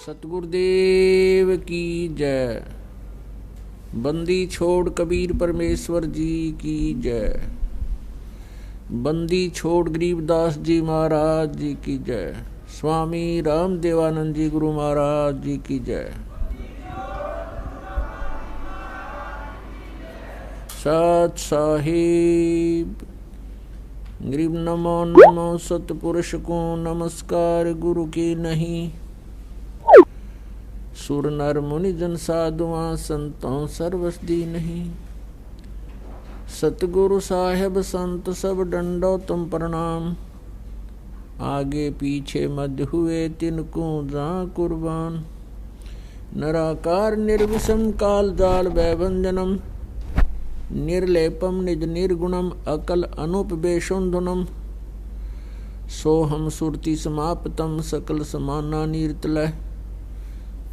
सतगुरुदेव की जय। बंदी छोड़ कबीर परमेश्वर जी की जय। बंदी छोड़ गरीबदास जी महाराज जी की जय। स्वामी राम देवानंद जी गुरु महाराज जी की जय। सत साहिब गरीब नमो नमो सतपुरुष को नमस्कार गुरु की नहीं। सुर नर मुनि जन साधुआं संतों सर्वसदी नहीं। सतगुरु साहेब संत सब डंडो तुम प्रणाम। आगे पीछे मध्य हुए तिनको जहाँ कुर्बान। निराकार निर्विषम काल जाल वैभंजनम। निर्लेपम निज निर्गुणम अकल अनुपवेशुंधुनम। सोहम सुरति समाप्तम सकल समाना नीरतलय।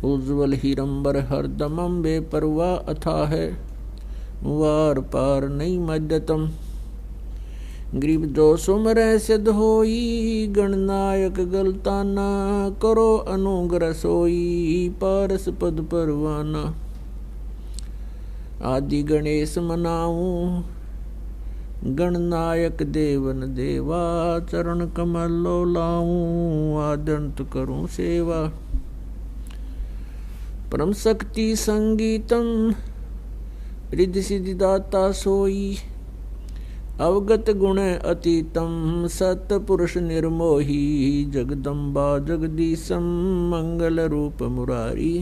उज्ज्वल हीरंबर हरदमम बेपरवाह अथा है। वार पार नहीं मध्यतम। गरीब जो सुमर सिद्ध होई। गणनायक गलताना करो अनुग्रह सोई। पारस पद परवाना। आदि गणेश मनाऊं गणनायक देवन देवा। चरण कमल लो लाऊं आदंत करूं सेवा। परम शक्ति संगीतम रिद्धि सिद्धि दाता सोई। अवगत गुण अतीतम सत पुरुष निर्मोही। जगदम्बा जगदीशम मंगल रूप मुरारी।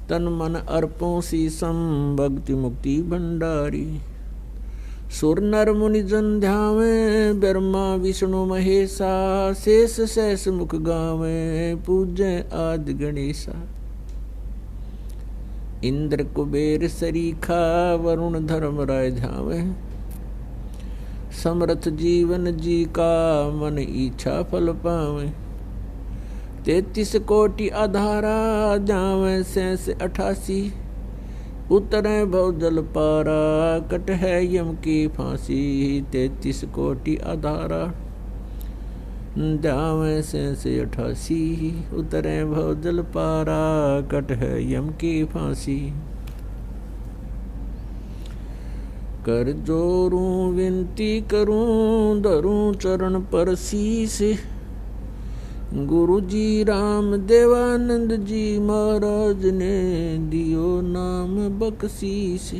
तन मन अर्पों शीसम भक्ति मुक्ति भंडारी। सुर नर मुनि जन ध्यावे ब्रह्मा विष्णु महेशा। शेष सहस मुख गावे पूजय आदि गणेशा। इंद्र कुबेर सरीखा वरुण धर्म राय ध्यावे। समर्थ जीवन जी का मन इच्छा फल पावे। 33 कोटि आधारा जावे सैंस 88। उतरे भव जल पारा कट है यम की फांसी। 33 कोटि आधारा जावे सैंस 88। उतरे भव जल पारा कट है यम की फांसी। कर जोरूं विनती करूं धरूं चरण पर शीस। गुरु जी राम देवानंद जी महाराज ने दियो नाम बख्शीस।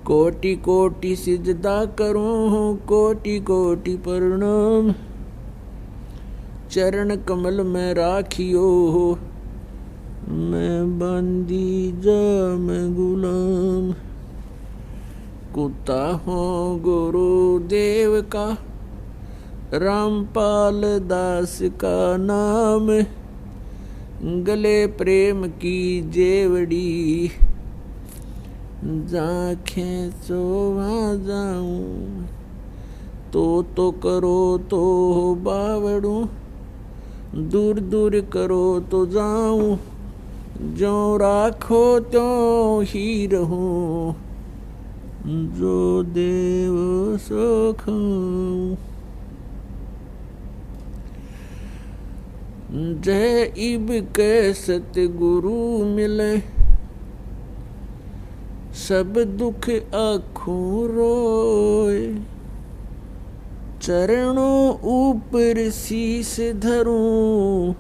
कोटि कोटि सिजदा करूं कोटि कोटि प्रणाम। चरण कमल में राखियो मैं बंदी जा मैं गुलाम। कुत्ता हूँ गुरु देव का रामपाल दास का नाम। गले प्रेम की जेवड़ी जाखें सो वहाँ जाऊं। तो करो तो बावड़ू दूर दूर करो तो जाऊं। जो राखो त्यों ही रहूं जो देव सो खाऊं। जय इब के सतगुरु मिले सब दुख आँखों रोए। चरणों ऊपर शीस धरूं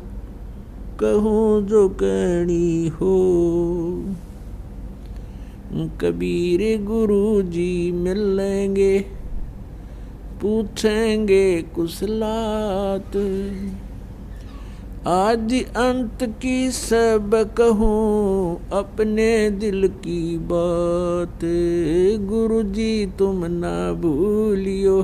कहूँ जो कहनी हो। कबीर गुरु जी मिलेंगे पूछेंगे कुशलात। आदि अंत की सब कहूँ अपने दिल की बात। गुरु जी तुम ना भूलियो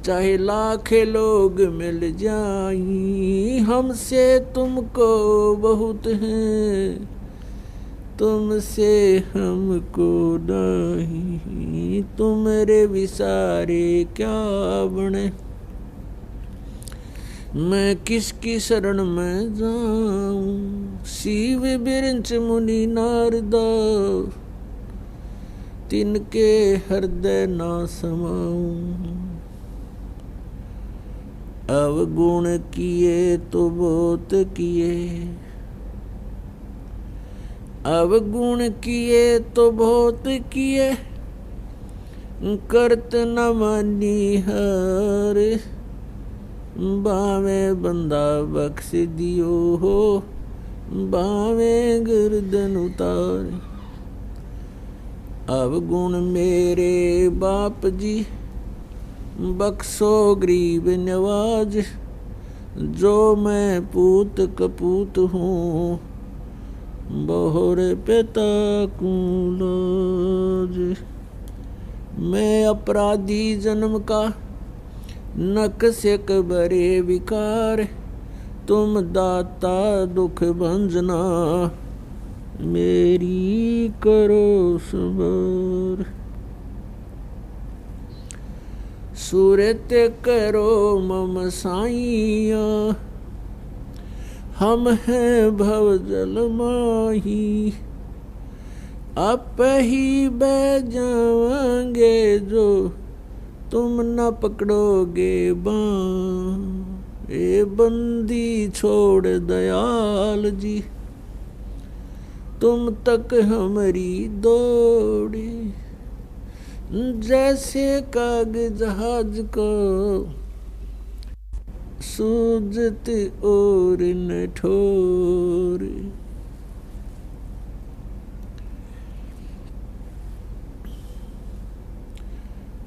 चाहे लाख लोग मिल जाई। हमसे तुमको बहुत है तुमसे हमको नहीं। तुम्हारे विसारे क्या बने मैं किसकी शरण में जाऊं। शिव बिरंच मुनि नारदा तिनके हृदय ना समाऊं। अवगुण किए तो बहुत किए, अवगुण किए तो बहुत किए, करत न मानी हर, बावे बंदा बख्श दियो हो, बावे गर्दन उतार। अवगुण मेरे बाप जी, बख्शो गरीब नवाज, जो मैं पूत कपूत हूँ, बहुर पिता को लाज। मैं अपराधी जन्म का, नक से कबरे विकार, तुम दाता दुख भंजना, मेरी करो सबर। सूरत करो मम साइया, हम हैं भव जल माही, आप ही बह जाएंगे जो तुम न पकड़ोगे बाँ। ए बंदी छोड़ दयाल जी, तुम तक हमारी दौड़ी, जैसे कागज जहाज को सूझत और न ठोर।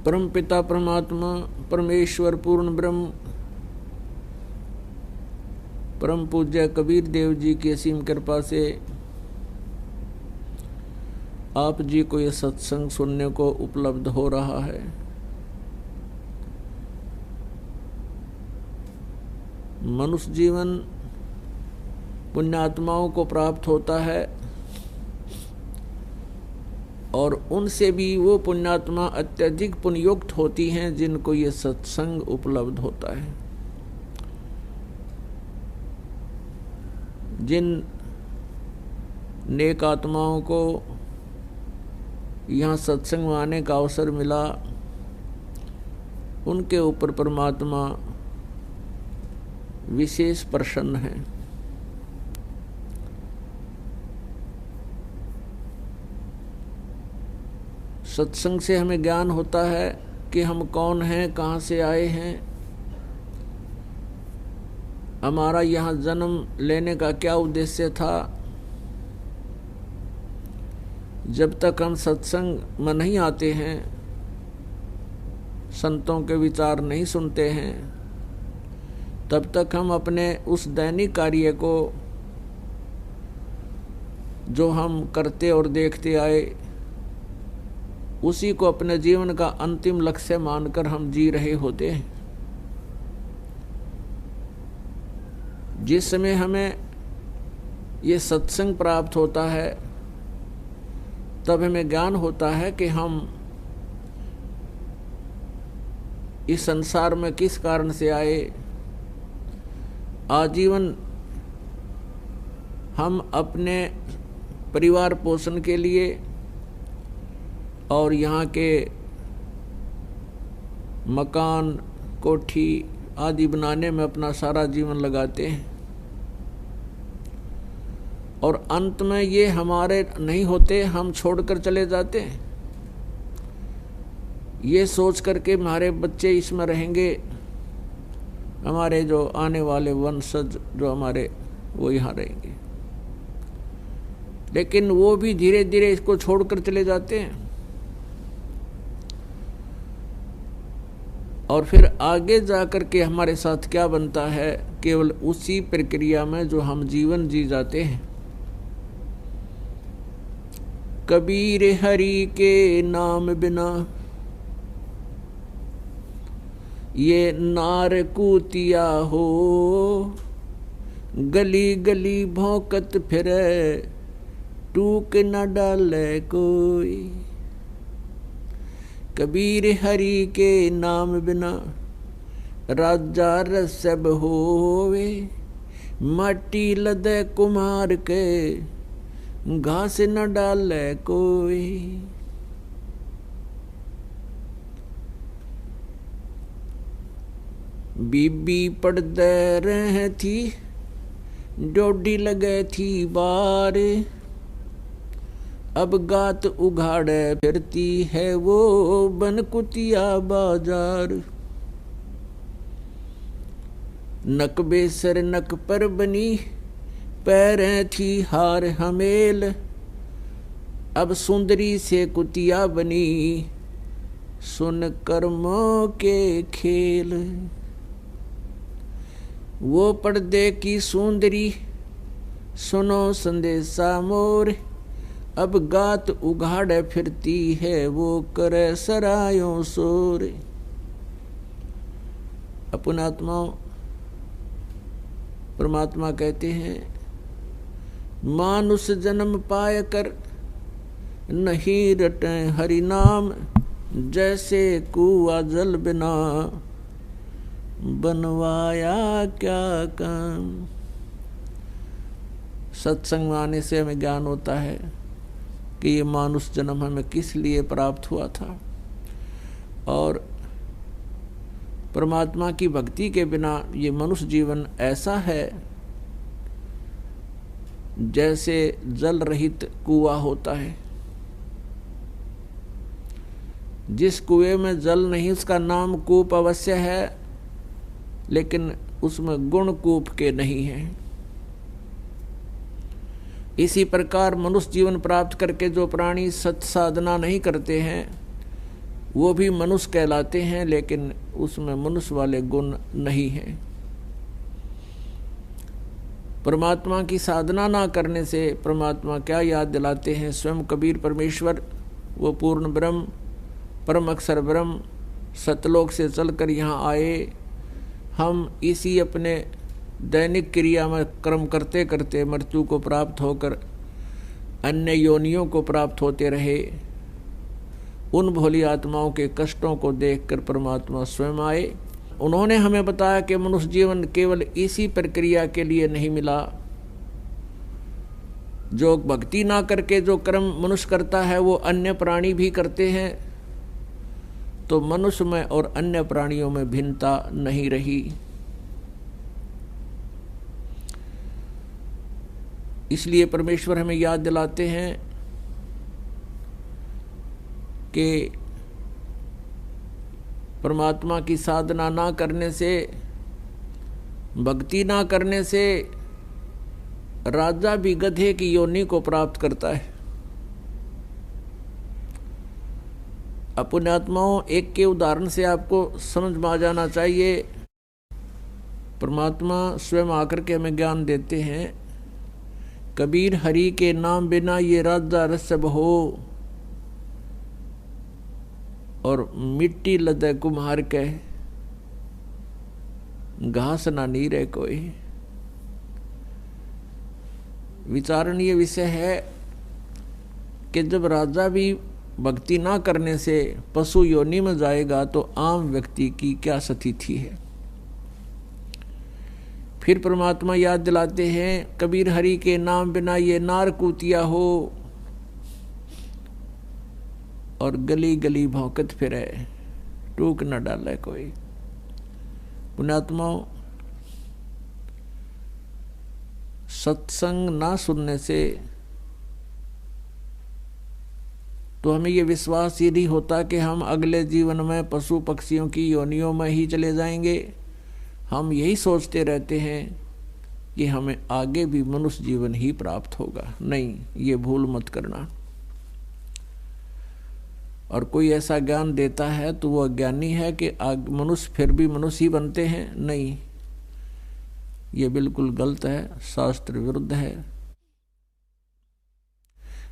परम पिता परमात्मा परमेश्वर पूर्ण ब्रह्म परम पूज्य कबीर देव जी की असीम कृपा से आप जी को यह सत्संग सुनने को उपलब्ध हो रहा है। मनुष्य जीवन पुण्यात्माओं को प्राप्त होता है और उनसे भी वो पुण्यात्मा अत्यधिक पुण्ययुक्त होती हैं जिनको ये सत्संग उपलब्ध होता है। जिन नेक आत्माओं को यहाँ सत्संग में आने का अवसर मिला, उनके ऊपर परमात्मा विशेष प्रसन्न है। सत्संग से हमें ज्ञान होता है कि हम कौन हैं, कहाँ से आए हैं, हमारा यहाँ जन्म लेने का क्या उद्देश्य था। जब तक हम सत्संग में नहीं आते हैं, संतों के विचार नहीं सुनते हैं, तब तक हम अपने उस दैनिक कार्य को जो हम करते और देखते आए, उसी को अपने जीवन का अंतिम लक्ष्य मानकर हम जी रहे होते हैं। जिस समय हमें ये सत्संग प्राप्त होता है, तब हमें ज्ञान होता है कि हम इस संसार में किस कारण से आए। आजीवन हम अपने परिवार पोषण के लिए और यहाँ के मकान कोठी आदि बनाने में अपना सारा जीवन लगाते हैं और अंत में ये हमारे नहीं होते, हम छोड़कर चले जाते हैं। ये सोच करके हमारे बच्चे इसमें रहेंगे, हमारे जो आने वाले वंशज जो हमारे वो यहाँ रहेंगे, लेकिन वो भी धीरे धीरे इसको छोड़कर चले जाते हैं। और फिर आगे जाकर के हमारे साथ क्या बनता है, केवल उसी प्रक्रिया में जो हम जीवन जी जाते हैं। कबीर हरि के नाम बिना ये नार कूतिया हो, गली गली भौंकत फिरे, टूक न डाले कोई। कबीर हरि के नाम बिना राजा रसब होवे, माटी लदे कुमार के, घास न डाले कोई। बीबी पड़दे रह थी, डोडी लगे थी बार। अब गात उघाड़े फिरती है वो बनकुतिया बाजार। नक बेसर नक पर बनी, पैरें थी हार हमेल। अब सुंदरी से कुतिया बनी, सुन कर्मों के खेल। वो पर्दे की सुंदरी, सुनो संदेशा मोर। अब गात उघाड़े फिरती है वो करे सरायों शोर। अपनात्माओं, परमात्मा कहते हैं, मानुष जन्म पाय कर नहीं रटे हरि नाम। जैसे कुआ जल बिना बनवाया क्या काम। सत्संग में आने से हमें ज्ञान होता है कि ये मानुष जन्म हमें किस लिए प्राप्त हुआ था, और परमात्मा की भक्ति के बिना ये मनुष्य जीवन ऐसा है जैसे जल रहित कुआं होता है। जिस कुएं में जल नहीं उसका नाम कूप अवश्य है, लेकिन उसमें गुण कूप के नहीं है। इसी प्रकार मनुष्य जीवन प्राप्त करके जो प्राणी सत साधना नहीं करते हैं वो भी मनुष्य कहलाते हैं, लेकिन उसमें मनुष्य वाले गुण नहीं हैं। परमात्मा की साधना ना करने से परमात्मा क्या याद दिलाते हैं? स्वयं कबीर परमेश्वर, वो पूर्ण ब्रह्म, परम अक्षर ब्रह्म, सतलोक से चलकर यहाँ आए। हम इसी अपने दैनिक क्रिया में कर्म करते करते मृत्यु को प्राप्त होकर अन्य योनियों को प्राप्त होते रहे। उन भोली आत्माओं के कष्टों को देखकर परमात्मा स्वयं आए। उन्होंने हमें बताया कि मनुष्य जीवन केवल इसी प्रक्रिया के लिए नहीं मिला। जो भक्ति ना करके जो कर्म मनुष्य करता है वो अन्य प्राणी भी करते हैं, तो मनुष्य में और अन्य प्राणियों में भिन्नता नहीं रही। इसलिए परमेश्वर हमें याद दिलाते हैं कि परमात्मा की साधना ना करने से, भक्ति ना करने से राजा भी गधे की योनि को प्राप्त करता है। पुण्यात्माओं, एक के उदाहरण से आपको समझ में आ जाना चाहिए। परमात्मा स्वयं आकर के हमें ज्ञान देते हैं, कबीर हरि के नाम बिना ये राजा रसब हो, और मिट्टी लदे कुम्हार के घास ना नीरे कोई। विचारणीय विषय है कि जब राजा भी भक्ति ना करने से पशु योनि में जाएगा तो आम व्यक्ति की क्या स्थिति है। फिर परमात्मा याद दिलाते हैं, कबीर हरि के नाम बिना ये नार कूतिया हो, और गली गली भौंकत फिरे, टूक न डाले कोई। पुण्यात्माओं, सत्संग ना सुनने से तो हमें ये विश्वास ही नहीं होता कि हम अगले जीवन में पशु पक्षियों की योनियों में ही चले जाएंगे। हम यही सोचते रहते हैं कि हमें आगे भी मनुष्य जीवन ही प्राप्त होगा। नहीं, ये भूल मत करना। और कोई ऐसा ज्ञान देता है तो वो अज्ञानी है कि मनुष्य फिर भी मनुष्य ही बनते हैं। नहीं, ये बिल्कुल गलत है, शास्त्र विरुद्ध है।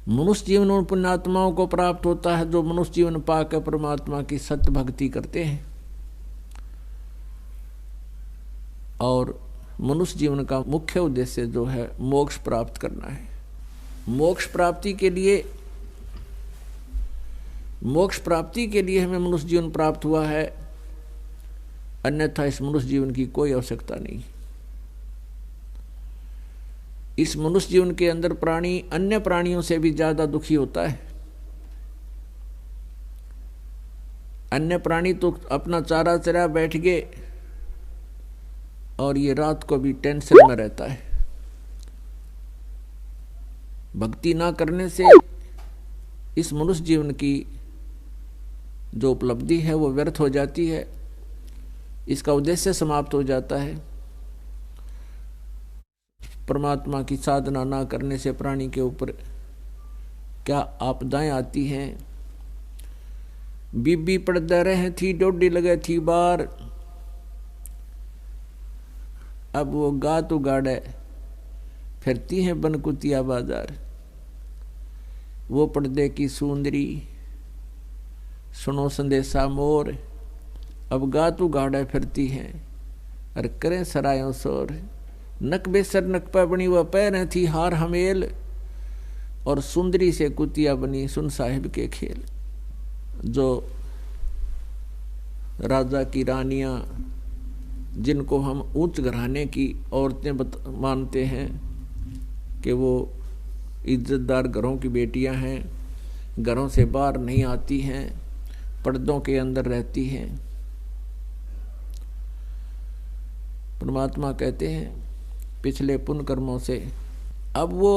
मनुष्य जीवन उन पुण्यात्माओं को प्राप्त होता है जो मनुष्य जीवन पाकर परमात्मा की सत्य भक्ति करते हैं। और मनुष्य जीवन का मुख्य उद्देश्य जो है मोक्ष प्राप्त करना है। मोक्ष प्राप्ति के लिए हमें मनुष्य जीवन प्राप्त हुआ है, अन्यथा इस मनुष्य जीवन की कोई आवश्यकता नहीं। इस मनुष्य जीवन के अंदर प्राणी अन्य प्राणियों से भी ज्यादा दुखी होता है। अन्य प्राणी तो अपना चारा चरा बैठ गए, और ये रात को भी टेंशन में रहता है। भक्ति ना करने से इस मनुष्य जीवन की जो उपलब्धि है वो व्यर्थ हो जाती है, इसका उद्देश्य समाप्त हो जाता है। परमात्मा की साधना ना करने से प्राणी के ऊपर क्या आपदाएं आती हैं। बीबी पड़दा रहे थी, डोडी लगे थी बार, अब वो गात उगाड़े फिरती हैं बनकुतिया बाजार। वो पर्दे की सुंदरी सुनो संदेशा मोर, अब गात उगाड़े फिरती हैं और करें सरायों शोर। नक बेसर नक पर बनी वह पैर थी हार हमेल, और सुंदरी से कुतिया बनी सुन साहिब के खेल। जो राजा की रानियां, जिनको हम उच्च घराने की औरतें मानते हैं कि वो इज्जतदार घरों की बेटियां हैं, घरों से बाहर नहीं आती हैं, पर्दों के अंदर रहती हैं। परमात्मा कहते हैं पिछले पुण्य कर्मों से अब वो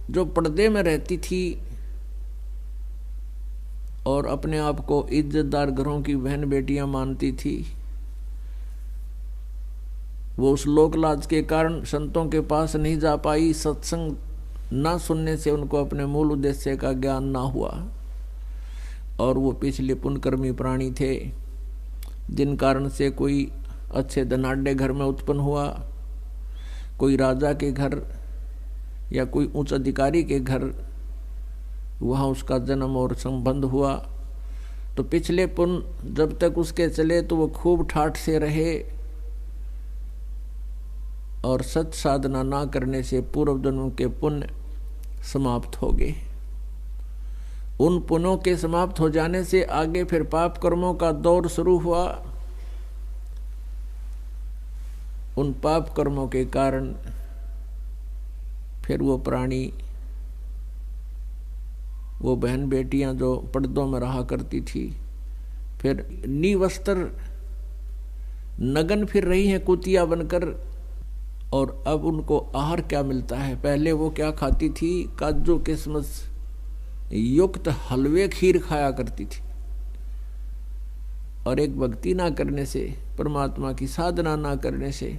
जो पर्दे में रहती थी और अपने आप को इज्जतदार घरों की बहन बेटियां मानती थी, वो उस लोकलाज के कारण संतों के पास नहीं जा पाई। सत्संग ना सुनने से उनको अपने मूल उद्देश्य का ज्ञान ना हुआ, और वो पिछले पुण्यकर्मी प्राणी थे, जिन कारण से कोई अच्छे धनाढ़े घर में उत्पन्न हुआ, कोई राजा के घर या कोई उच्च अधिकारी के घर वहाँ उसका जन्म और संबंध हुआ। तो पिछले पुण्य जब तक उसके चले तो वो खूब ठाठ से रहे, और सत साधना ना करने से पूर्व जन्म के पुण्य समाप्त हो गए। उन पुण्यों के समाप्त हो जाने से आगे फिर पाप कर्मों का दौर शुरू हुआ। उन पाप कर्मों के कारण फिर वो प्राणी, वो बहन बेटियां जो पर्दों में रहा करती थी, फिर निवस्त्र नगन फिर रही हैं कुतिया बनकर। और अब उनको आहार क्या मिलता है? पहले वो क्या खाती थी? काजू किशमिश युक्त हलवे खीर खाया करती थी। और एक भक्ति ना करने से, परमात्मा की साधना ना करने से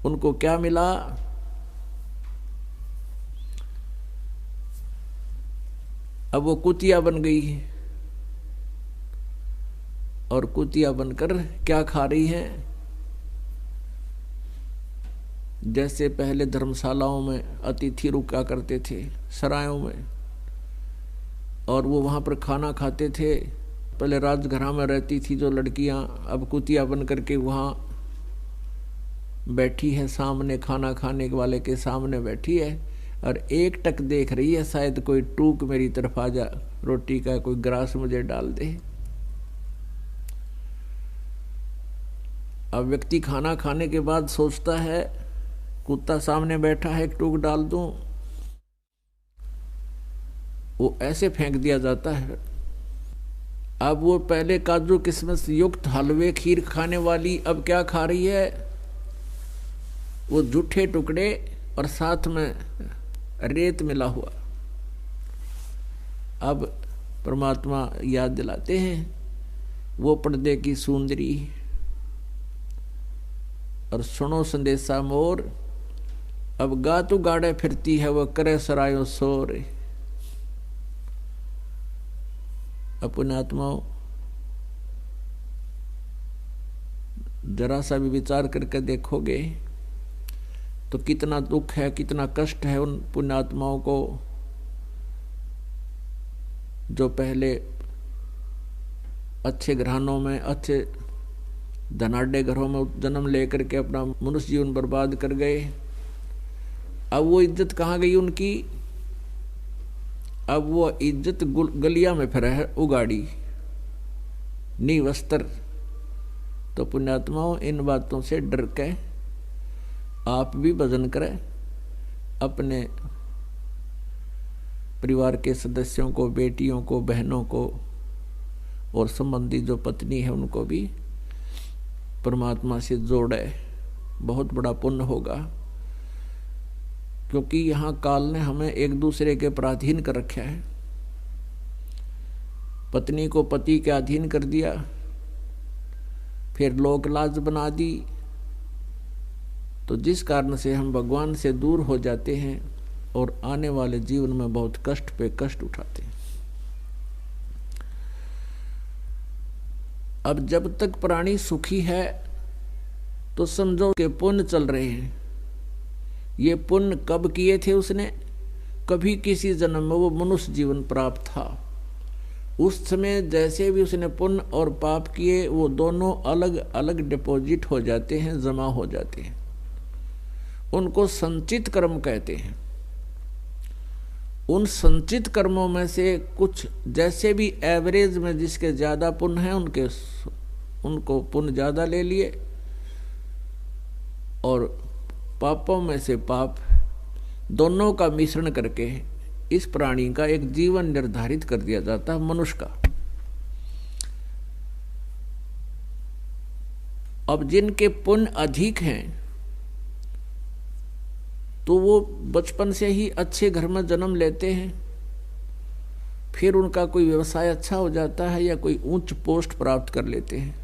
उनको क्या मिला? अब वो कुतिया बन गई है, और कुतिया बनकर क्या खा रही हैं? जैसे पहले धर्मशालाओं में अतिथि रुका करते थे, सरायों में, और वो वहाँ पर खाना खाते थे। पहले राजघरां में रहती थी जो लड़कियाँ, अब कुतिया बन करके वहाँ बैठी है, सामने खाना खाने वाले के सामने बैठी है, और एक टक देख रही है, शायद कोई टूक मेरी तरफ आ जा, रोटी का कोई ग्रास मुझे डाल दे। अब व्यक्ति खाना खाने के बाद सोचता है, कुत्ता सामने बैठा है, एक टूक डाल दूं, वो ऐसे फेंक दिया जाता है। अब वो पहले काजू किशमिश युक्त हलवे खीर खाने वाली अब क्या खा रही है? वो जूठे टुकड़े और साथ में रेत मिला हुआ। अब परमात्मा याद दिलाते हैं, वो पर्दे की सुंदरी और सुनो संदेशा मोर, अब गातु गाड़े फिरती है, वह करे सरायों शोर। अपने आत्माओं, जरा सा भी विचार करके देखोगे तो कितना दुख है, कितना कष्ट है उन पुण्यात्माओं को जो पहले अच्छे घरानों में, अच्छे धनाढ़े घरों में जन्म लेकर के अपना मनुष्य जीवन बर्बाद कर गए। अब वो इज्जत कहाँ गई उनकी? अब वो इज्जत गलिया में फिर है उगाड़ी, निवस्त्र। तो पुण्यात्माओं, इन बातों से डर के आप भी भजन करें, अपने परिवार के सदस्यों को, बेटियों को, बहनों को और संबंधी जो पत्नी है उनको भी परमात्मा से जोड़े। बहुत बड़ा पुण्य होगा, क्योंकि यहाँ काल ने हमें एक दूसरे के पराधीन कर रखा है। पत्नी को पति के अधीन कर दिया, फिर लोक लाज बना दी, तो जिस कारण से हम भगवान से दूर हो जाते हैं और आने वाले जीवन में बहुत कष्ट पे कष्ट उठाते हैं। अब जब तक प्राणी सुखी है तो समझो कि पुण्य चल रहे हैं। ये पुण्य कब किए थे उसने? कभी किसी जन्म में वो मनुष्य जीवन प्राप्त था, उस समय जैसे भी उसने पुण्य और पाप किए वो दोनों अलग अलग डिपॉजिट हो जाते हैं, जमा हो जाते हैं। उनको संचित कर्म कहते हैं। उन संचित कर्मों में से कुछ जैसे भी एवरेज में जिसके ज्यादा पुण्य है उनको पुण्य ज्यादा ले लिए, और पापों में से पाप, दोनों का मिश्रण करके इस प्राणी का एक जीवन निर्धारित कर दिया जाता है, मनुष्य का। अब जिनके पुण्य अधिक हैं तो वो बचपन से ही अच्छे घर में जन्म लेते हैं, फिर उनका कोई व्यवसाय अच्छा हो जाता है या कोई उच्च पोस्ट प्राप्त कर लेते हैं,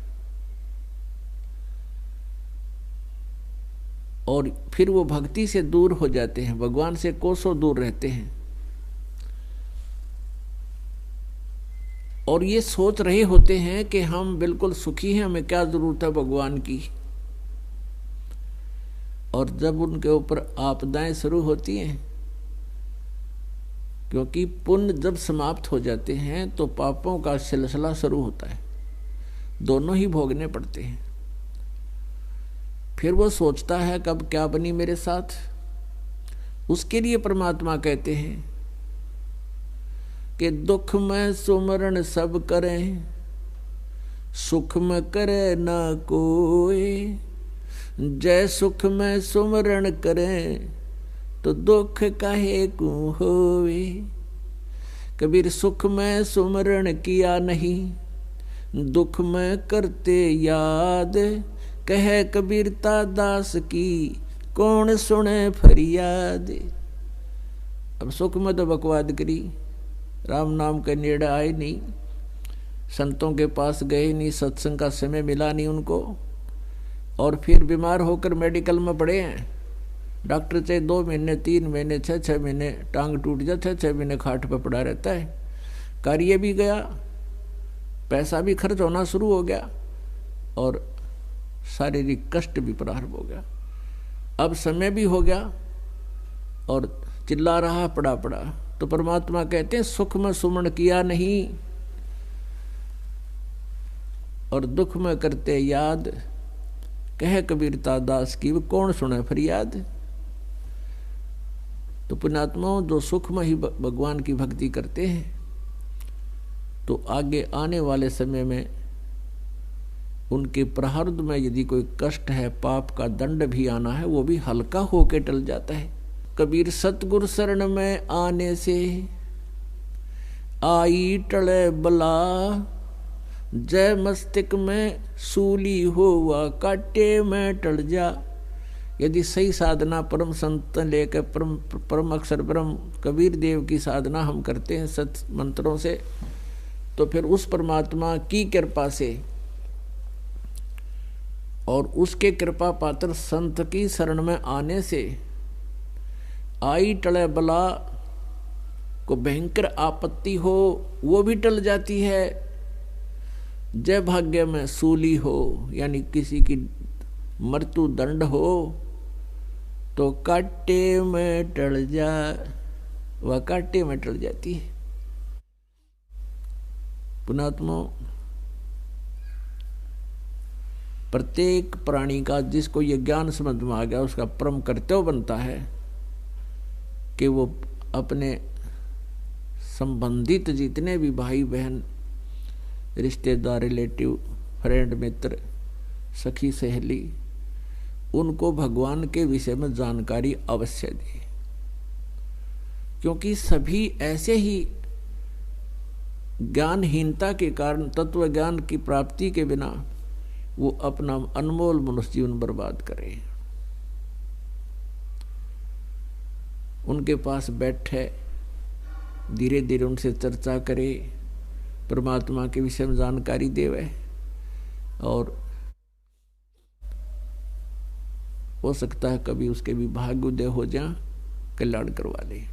और फिर वो भक्ति से दूर हो जाते हैं, भगवान से कोसों दूर रहते हैं, और ये सोच रहे होते हैं कि हम बिल्कुल सुखी हैं, हमें क्या जरूरत है भगवान की। और जब उनके ऊपर आपदाएं शुरू होती हैं, क्योंकि पुण्य जब समाप्त हो जाते हैं तो पापों का सिलसिला शुरू होता है, दोनों ही भोगने पड़ते हैं। फिर वो सोचता है कब क्या बनी मेरे साथ। उसके लिए परमात्मा कहते हैं कि दुख में सुमरण सब करें, सुख में करे ना कोई। जय सुख में सुमरण करें तो दुख काहे को होवे। कबीर सुख में सुमरण किया नहीं, दुख में करते याद। कहे कबीरता दास की कौन सुने फरियाद। अब सुख में तो बकवाद करी, राम नाम के नेड़े आए नहीं, संतों के पास गए नहीं, सत्संग का समय मिला नहीं उनको, और फिर बीमार होकर मेडिकल में पड़े हैं। डॉक्टर चाहे 2 महीने 3 महीने 6 महीने टांग टूट जाए, 6 महीने खाट पर पड़ा रहता है। कार्य भी गया, पैसा भी खर्च होना शुरू हो गया, और शारीरिक कष्ट भी प्रारंभ हो गया। अब समय भी हो गया और चिल्ला रहा पड़ा। तो परमात्मा कहते हैं सुख में सुमन किया नहीं और दुख में करते याद। कहे कबीरता दास की वो कौन सुने फरियाद। तो पुण्यात्माओं, जो सुख में ही भगवान की भक्ति करते हैं तो आगे आने वाले समय में उनके प्रारब्ध में यदि कोई कष्ट है, पाप का दंड भी आना है, वो भी हल्का होके टल जाता है। कबीर सतगुरु शरण में आने से आई टले बला। जय मस्तिष्क में सूली हुआ काटे में टल जा। यदि सही साधना परम संत लेकर परम अक्षर ब्रह्म कबीर देव की साधना हम करते हैं सत मंत्रों से, तो फिर उस परमात्मा की कृपा से और उसके कृपा पात्र संत की शरण में आने से आई टले बला को भयंकर आपत्ति हो वो भी टल जाती है। जय भाग्य में सूली हो यानी किसी की मृत्यु दंड हो तो काटे में टल जा, वह काटे में टल जाती है। पुणात्मा, प्रत्येक प्राणी का जिसको ये ज्ञान समझ में आ गया उसका परम कर्तव्य बनता है कि वो अपने संबंधित जितने भी भाई बहन रिश्तेदार रिलेटिव फ्रेंड मित्र सखी सहेली उनको भगवान के विषय में जानकारी अवश्य दे, क्योंकि सभी ऐसे ही ज्ञानहीनता के कारण तत्व ज्ञान की प्राप्ति के बिना वो अपना अनमोल मनुष्य जीवन बर्बाद करें। उनके पास बैठे, धीरे धीरे उनसे चर्चा करे, परमात्मा के विषय में जानकारी देवे, और हो सकता है कभी उसके भी भाग्योदय हो जा, कल्याण करवा दे।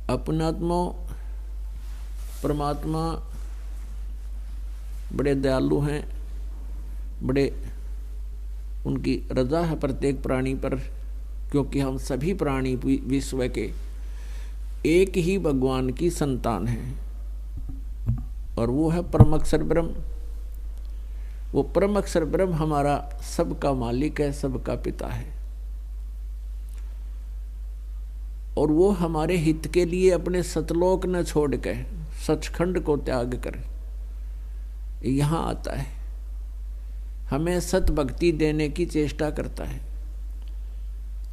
अपनात्मा परमात्मा बड़े दयालु हैं, बड़े उनकी रजा है प्रत्येक प्राणी पर, क्योंकि हम सभी प्राणी विश्व के एक ही भगवान की संतान हैं, और वो है परम अक्षर ब्रह्म। वो परम अक्षर ब्रह्म हमारा सबका मालिक है, सबका पिता है, और वो हमारे हित के लिए अपने सतलोक न छोड़ के सचखंड को त्याग कर यहाँ आता है, हमें सत भक्ति देने की चेष्टा करता है,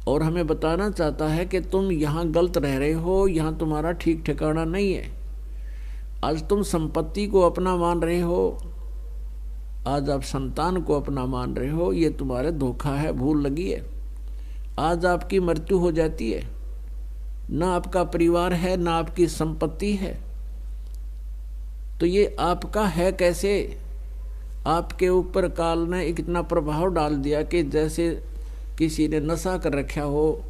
और हमें बताना चाहता है कि तुम यहाँ गलत रह रहे हो, यहाँ तुम्हारा ठीक ठिकाना नहीं है। आज तुम संपत्ति को अपना मान रहे हो, आज आप संतान को अपना मान रहे हो, ये तुम्हारे धोखा है, भूल लगी है। आज आपकी मृत्यु हो जाती है, ना आपका परिवार है, ना आपकी संपत्ति है, तो ये आपका है कैसे? आपके ऊपर काल ने इतना प्रभाव डाल दिया कि जैसे किसी ने नशा कर रखा हो,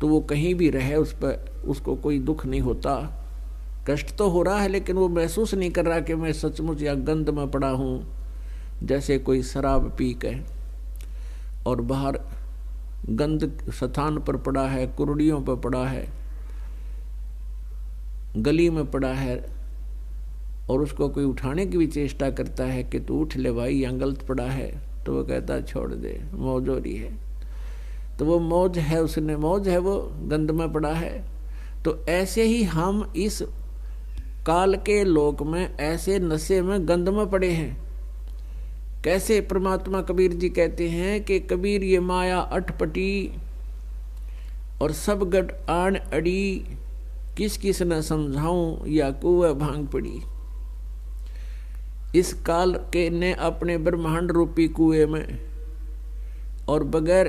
तो वो कहीं भी रहे उस पर उसको कोई दुख नहीं होता, कष्ट तो हो रहा है, लेकिन वो महसूस नहीं कर रहा कि मैं सचमुच या गंध में पड़ा हूँ। जैसे कोई शराब पी के और बाहर गंद स्थान पर पड़ा है, कुर्डियों पर पड़ा है, गली में पड़ा है, और उसको कोई उठाने की भी चेष्टा करता है कि तू उठ ले भाई, यहाँ गलत पड़ा है, तो वो कहता है छोड़ दे, मौज हो रही है। तो वो मौज है, उसने मौज है, वो गंद में पड़ा है। तो ऐसे ही हम इस काल के लोक में ऐसे नशे में गंद में पड़े हैं। कैसे? परमात्मा कबीर जी कहते हैं कि कबीर ये माया अटपटी और सब गट आन अड़ी, किस किस न समझाऊं या कुएं भांग पड़ी। इस काल के ने अपने ब्रह्मांड रूपी कुएं में और बगैर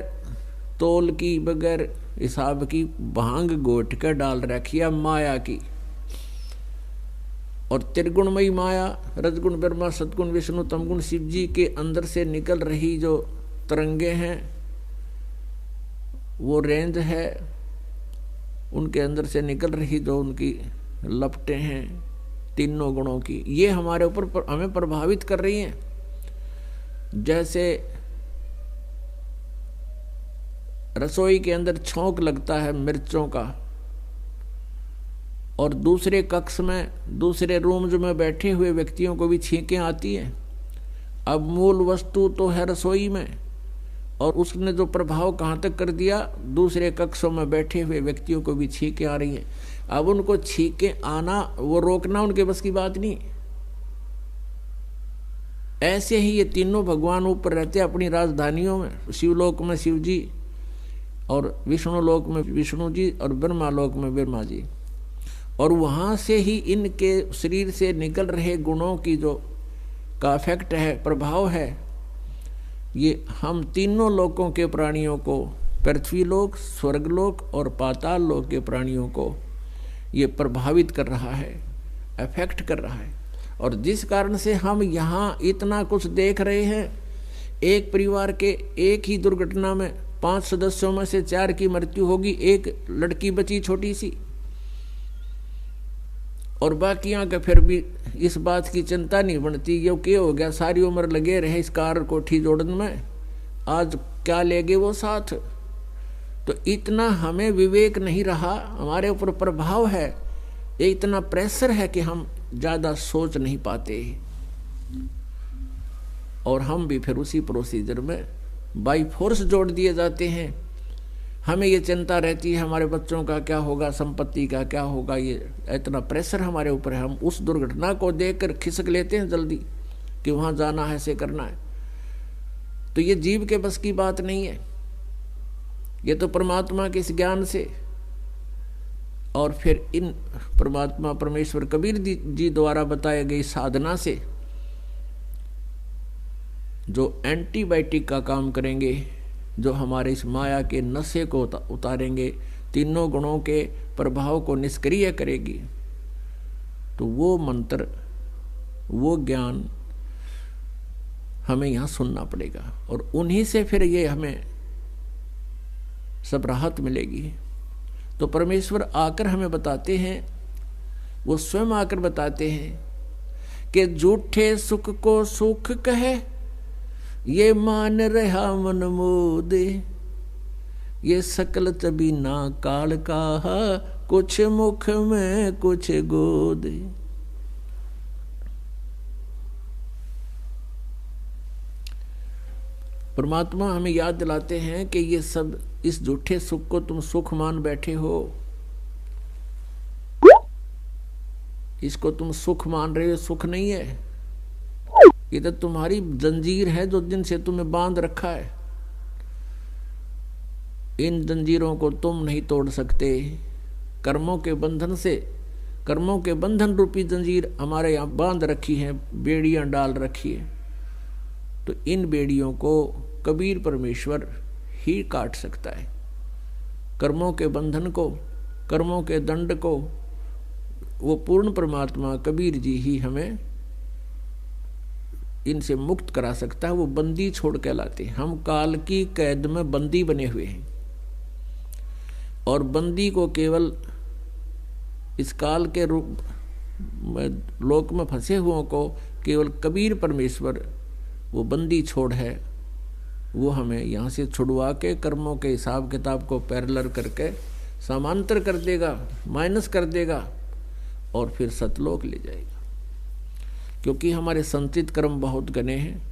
तोल की, बगैर हिसाब की भांग गोट कर डाल रखी है माया की। और त्रिगुणमयी माया, रजगुण ब्रह्मा, सतगुण विष्णु, तमगुण शिव जी के अंदर से निकल रही जो तरंगे हैं, वो रेंज है, उनके अंदर से निकल रही जो उनकी लपटें हैं तीनों गुणों की, ये हमारे ऊपर हमें प्रभावित कर रही हैं। जैसे रसोई के अंदर छौंक लगता है मिर्चों का, और दूसरे कक्ष में, दूसरे रूम में बैठे हुए व्यक्तियों को भी छींकें आती हैं। अब मूल वस्तु तो है रसोई में, और उसने जो प्रभाव कहाँ तक कर दिया, दूसरे कक्षों में बैठे हुए व्यक्तियों को भी छींकें आ रही हैं। अब उनको छींकें आना, वो रोकना उनके बस की बात नहीं। ऐसे ही ये तीनों भगवान ऊपर रहते हैं अपनी राजधानियों में, शिवलोक में शिव जी, और विष्णु लोक में विष्णु जी, और ब्रह्मा लोक में ब्रह्मा जी। और वहाँ से ही इनके शरीर से निकल रहे गुणों की जो का इफेक्ट है, प्रभाव है, ये हम तीनों लोकों के प्राणियों को, पृथ्वी लोक, स्वर्गलोक और पाताल लोक के प्राणियों को ये प्रभावित कर रहा है, अफेक्ट कर रहा है। और जिस कारण से हम यहाँ इतना कुछ देख रहे हैं, एक परिवार के एक ही दुर्घटना में 5 सदस्यों में से 4 की मृत्यु होगी, एक लड़की बची छोटी सी, और बाकियां का फिर भी इस बात की चिंता नहीं बनती, ये क्या हो गया, सारी उम्र लगे रहे इस कार कोठी जोड़न में, आज क्या लेगे वो साथ। तो इतना हमें विवेक नहीं रहा, हमारे ऊपर प्रभाव है, ये इतना प्रेशर है कि हम ज़्यादा सोच नहीं पाते, और हम भी फिर उसी प्रोसीजर में बाई फोर्स जोड़ दिए जाते हैं। हमें ये चिंता रहती है हमारे बच्चों का क्या होगा, संपत्ति का क्या होगा, ये इतना प्रेशर हमारे ऊपर है। हम उस दुर्घटना को देखकर खिसक लेते हैं जल्दी कि वहाँ जाना है, ऐसे करना है। तो ये जीव के बस की बात नहीं है, ये तो परमात्मा के इस ज्ञान से, और फिर इन परमात्मा परमेश्वर कबीर जी द्वारा बताए गई साधना से जो एंटीबायोटिक का काम करेंगे, जो हमारे इस माया के नशे को उतारेंगे, तीनों गुणों के प्रभाव को निष्क्रिय करेगी। तो वो मंत्र, वो ज्ञान हमें यहाँ सुनना पड़ेगा और उन्हीं से फिर ये हमें सब राहत मिलेगी। तो परमेश्वर आकर हमें बताते हैं, वो स्वयं आकर बताते हैं कि झूठे सुख को सुख कहे, ये मान रहा मन मोदे, ये सकल तभी ना काल कहा, कुछ मुख में कुछ गोदे। परमात्मा हमें याद दिलाते हैं कि ये सब, इस झूठे सुख को तुम सुख मान बैठे हो, इसको तुम सुख मान रहे हो, सुख नहीं है, ये तो तुम्हारी जंजीर है जो जिनसे तुम्हें बांध रखा है। इन जंजीरों को तुम नहीं तोड़ सकते। कर्मों के बंधन से, कर्मों के बंधन रूपी जंजीर हमारे यहाँ बांध रखी है, बेड़ियां डाल रखी है। तो इन बेड़ियों को कबीर परमेश्वर ही काट सकता है। कर्मों के बंधन को, कर्मों के दंड को वो पूर्ण परमात्मा कबीर जी ही हमें इनसे मुक्त करा सकता है। वो बंदी छोड़ के लाते हैं। हम काल की कैद में बंदी बने हुए हैं और बंदी को केवल इस काल के रूप में, लोक में फंसे हुओं को केवल कबीर परमेश्वर वो बंदी छोड़ है। वो हमें यहाँ से छुड़वा के कर्मों के हिसाब किताब को पैरेलल करके समांतर कर देगा, माइनस कर देगा और फिर सतलोक ले जाएगा। क्योंकि हमारे संचित कर्म बहुत घने हैं।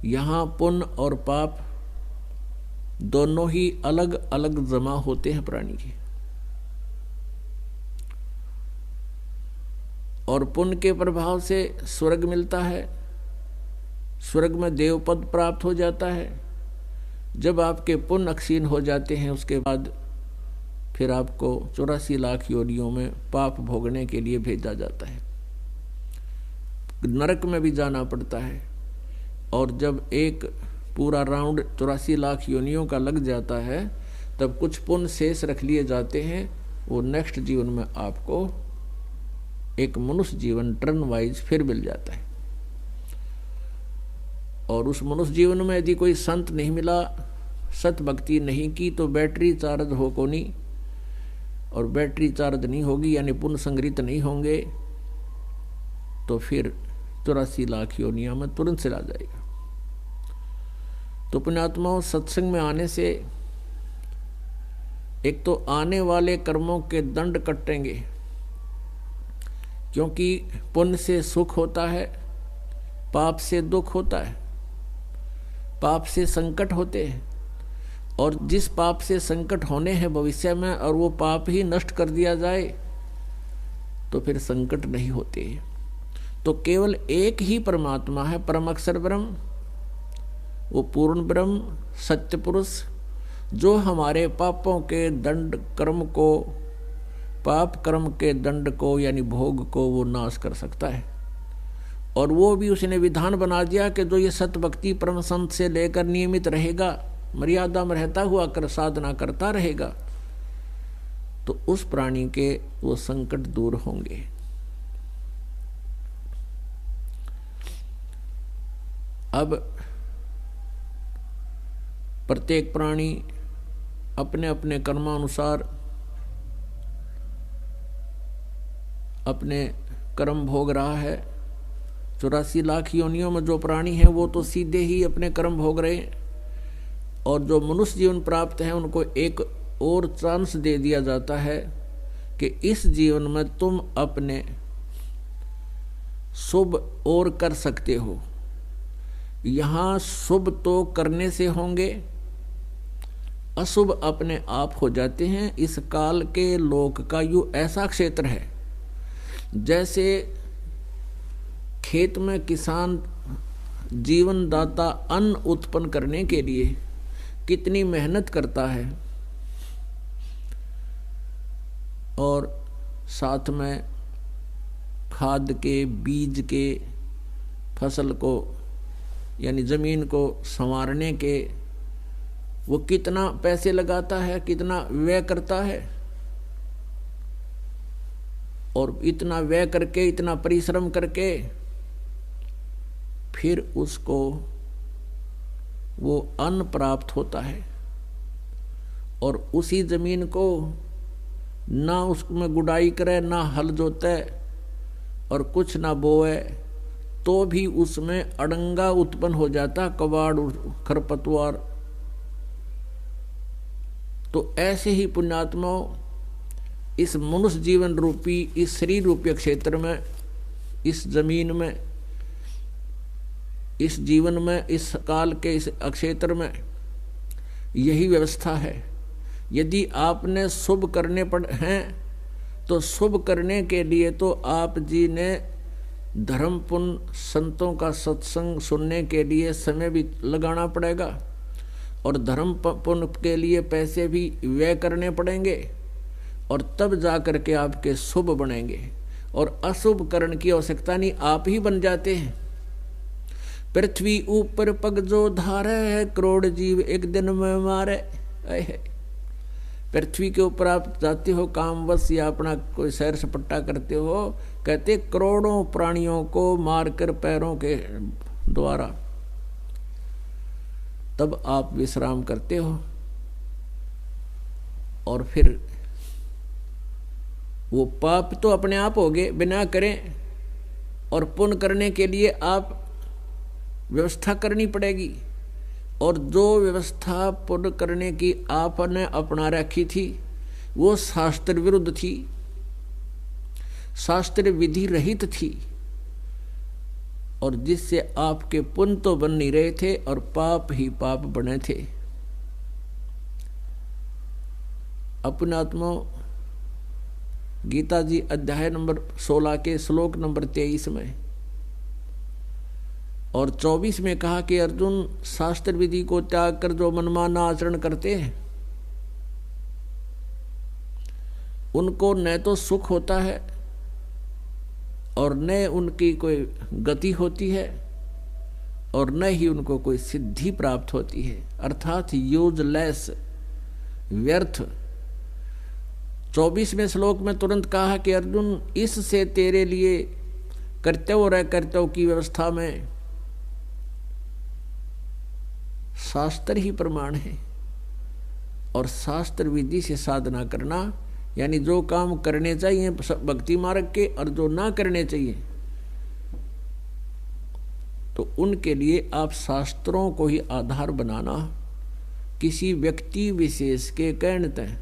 यहाँ पुण्य और पाप दोनों ही अलग अलग जमा होते हैं प्राणी के। और पुण्य के प्रभाव से स्वर्ग मिलता है, स्वर्ग में देव पद प्राप्त हो जाता है। जब आपके पुण्य अक्षीण हो जाते हैं उसके बाद फिर आपको 84 लाख योनियों में पाप भोगने के लिए भेजा जाता है, नरक में भी जाना पड़ता है। और जब एक पूरा राउंड 84 लाख योनियों का लग जाता है तब कुछ पुण्य शेष रख लिए जाते हैं। वो नेक्स्ट जीवन में आपको एक मनुष्य जीवन टर्न वाइज फिर मिल जाता है। और उस मनुष्य जीवन में यदि कोई संत नहीं मिला, सत भक्ति नहीं की, तो बैटरी चार्ज हो को नहीं, और बैटरी चार्ज नहीं होगी यानी पुण्य संग्रहित नहीं होंगे, तो फिर 84 लाख योनियों में तुरंत चला जाएगा। तो पुण्यात्माओं, सत्संग में आने से एक तो आने वाले कर्मों के दंड कटेंगे, क्योंकि पुण्य से सुख होता है, पाप से दुख होता है, पाप से संकट होते हैं। और जिस पाप से संकट होने हैं भविष्य में और वो पाप ही नष्ट कर दिया जाए तो फिर संकट नहीं होते। तो केवल एक ही परमात्मा है, परम अक्षर ब्रह्म, वो पूर्ण ब्रह्म सत्य पुरुष, जो हमारे पापों के दंड कर्म को, पाप कर्म के दंड को यानी भोग को वो नाश कर सकता है। और वो भी उसने विधान बना दिया कि जो ये सत भक्ति परम संत से लेकर नियमित रहेगा, मर्यादा में रहता हुआ कर साधना करता रहेगा, तो उस प्राणी के वो संकट दूर होंगे। अब प्रत्येक प्राणी अपने अपने कर्मानुसार अपने कर्म भोग रहा है। 84 लाख योनियों में जो प्राणी है वो तो सीधे ही अपने कर्म भोग रहे हैं, और जो मनुष्य जीवन प्राप्त है उनको एक और चांस दे दिया जाता है कि इस जीवन में तुम अपने शुभ और कर सकते हो। यहाँ शुभ तो करने से होंगे, अशुभ अपने आप हो जाते हैं। इस काल के लोक का यू ऐसा क्षेत्र है जैसे खेत में किसान जीवन दाता अन्न उत्पन्न करने के लिए कितनी मेहनत करता है, और साथ में खाद के, बीज के, फसल को यानी जमीन को संवारने के वो कितना पैसे लगाता है, कितना व्यय करता है, और इतना व्यय करके, इतना परिश्रम करके फिर उसको वो अन्न प्राप्त होता है, और उसी जमीन को ना उसमें गुड़ाई करे, ना हल जोते और कुछ ना बोए, तो भी उसमें अड़ंगा उत्पन्न हो जाता, कबाड़, खरपतवार। तो ऐसे ही पुण्यात्माओं, इस मनुष्य जीवन रूपी, इस शरीर रूपी क्षेत्र में, इस जमीन में, इस जीवन में, इस काल के इस क्षेत्र में यही व्यवस्था है। यदि आपने शुभ करने पड़ हैं तो शुभ करने के लिए तो आप जी ने धर्म पुण्य संतों का सत्संग सुनने के लिए समय भी लगाना पड़ेगा, और धर्म पुण्य के लिए पैसे भी व्यय करने पड़ेंगे, और तब जा कर के आपके शुभ बनेंगे। और अशुभ करण की आवश्यकता नहीं, आप ही बन जाते हैं। पृथ्वी ऊपर पग जो धारे, करोड़ जीव एक दिन में मारे। पृथ्वी के ऊपर आप जाते हो कामवश, या अपना कोई सैर सपट्टा करते हो, कहते करोड़ों प्राणियों को मारकर पैरों के द्वारा, तब आप विश्राम करते हो। और फिर वो पाप तो अपने आप हो गए बिना करें, और पुण्य करने के लिए आप व्यवस्था करनी पड़ेगी। और जो व्यवस्था पुण्य करने की आपने अपना रखी थी वो शास्त्र विरुद्ध थी, शास्त्र विधि रहित थी, और जिससे आपके पुण्य तो बन नहीं रहे थे और पाप ही पाप बने थे। अपने आत्मा गीता जी अध्याय नंबर 16 के श्लोक नंबर 23 में और 24 में कहा कि अर्जुन, शास्त्र विधि को त्याग कर जो मनमाना आचरण करते हैं उनको न तो सुख होता है और न उनकी कोई गति होती है और न ही उनको कोई सिद्धि प्राप्त होती है, अर्थात यूजलेस, व्यर्थ। 24वें श्लोक में तुरंत कहा कि अर्जुन, इससे तेरे लिए कर्तव्य और अकर्तव्य की व्यवस्था में शास्त्र ही प्रमाण है, और शास्त्र विधि से साधना करना, यानी जो काम करने चाहिए भक्ति मार्ग के और जो ना करने चाहिए तो उनके लिए आप शास्त्रों को ही आधार बनाना। किसी व्यक्ति विशेष के कहने तय,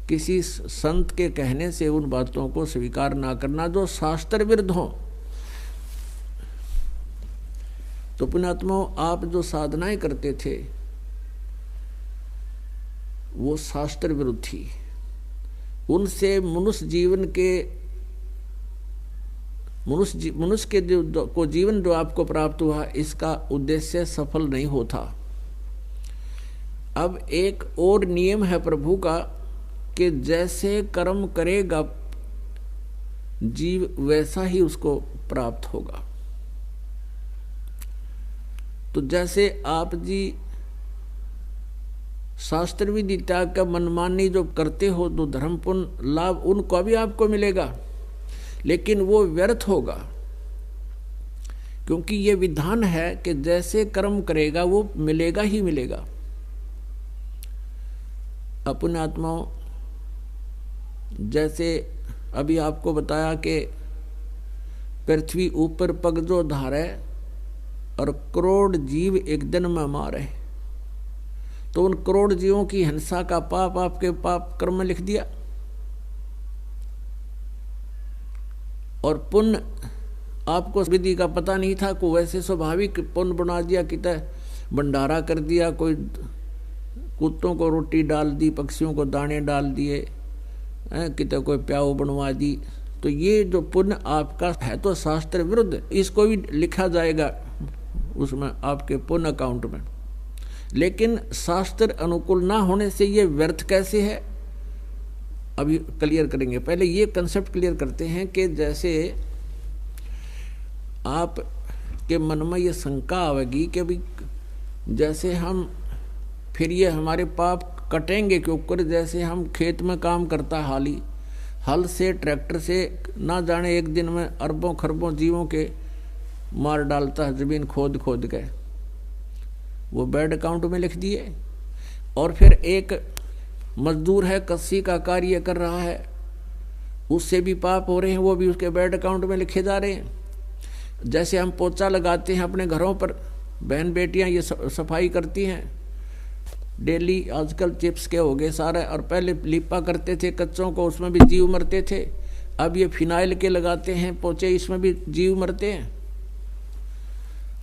किसी संत के कहने से उन बातों को स्वीकार ना करना जो शास्त्र विरुद्ध हो। तो पुण्यात्माओं, आप जो साधनाएं करते थे वो शास्त्र विरुद्ध थी। उनसे मनुष्य जीवन के मनुष्य के को जीवन जो आपको प्राप्त हुआ, इसका उद्देश्य सफल नहीं होता। अब एक और नियम है प्रभु का कि जैसे कर्म करेगा जीव वैसा ही उसको प्राप्त होगा। तो जैसे आप जी शास्त्र विधि त्याग का मनमानी जो करते हो, तो धर्म पुण्य लाभ उनको भी आपको मिलेगा, लेकिन वो व्यर्थ होगा, क्योंकि ये विधान है कि जैसे कर्म करेगा वो मिलेगा ही मिलेगा। अपने आत्माओं, जैसे अभी आपको बताया कि पृथ्वी ऊपर पग जो धारे और करोड़ जीव एक दिन में मारे, तो उन करोड़ जीवों की हिंसा का पाप आपके पाप कर्म में लिख दिया, और पुण्य आपको विधि का पता नहीं था, को वैसे स्वाभाविक पुण्य बना दिया, कितना भंडारा कर दिया, कोई कुत्तों को रोटी डाल दी, पक्षियों को दाने डाल दिए, कितना कोई प्याऊ बनवा दी। तो ये जो पुण्य आपका है तो शास्त्र विरुद्ध, इसको भी लिखा जाएगा उसमें आपके पुण्य अकाउंट में, लेकिन शास्त्र अनुकूल ना होने से ये व्यर्थ कैसे है अभी क्लियर करेंगे। पहले ये कंसेप्ट क्लियर करते हैं कि जैसे आप के मन में ये शंका आवेगी कि अभी जैसे हम फिर ये हमारे पाप कटेंगे के ऊपर। जैसे हम खेत में काम करता हाली, हल से ट्रैक्टर से ना जाने एक दिन में अरबों खरबों जीवों के मार डालता है, जमीन खोद खोद के वो बैड अकाउंट में लिख दिए। और फिर एक मजदूर है, कस्सी का कार्य कर रहा है, उससे भी पाप हो रहे हैं, वो भी उसके बैड अकाउंट में लिखे जा रहे हैं। जैसे हम पोछा लगाते हैं अपने घरों पर, बहन बेटियां ये सफाई करती हैं डेली, आजकल चिप्स के हो गए सारे, और पहले लिपा करते थे कच्चों को, उसमें भी जीव मरते थे। अब ये फिनाइल के लगाते हैं पोछे, इसमें भी जीव मरते हैं।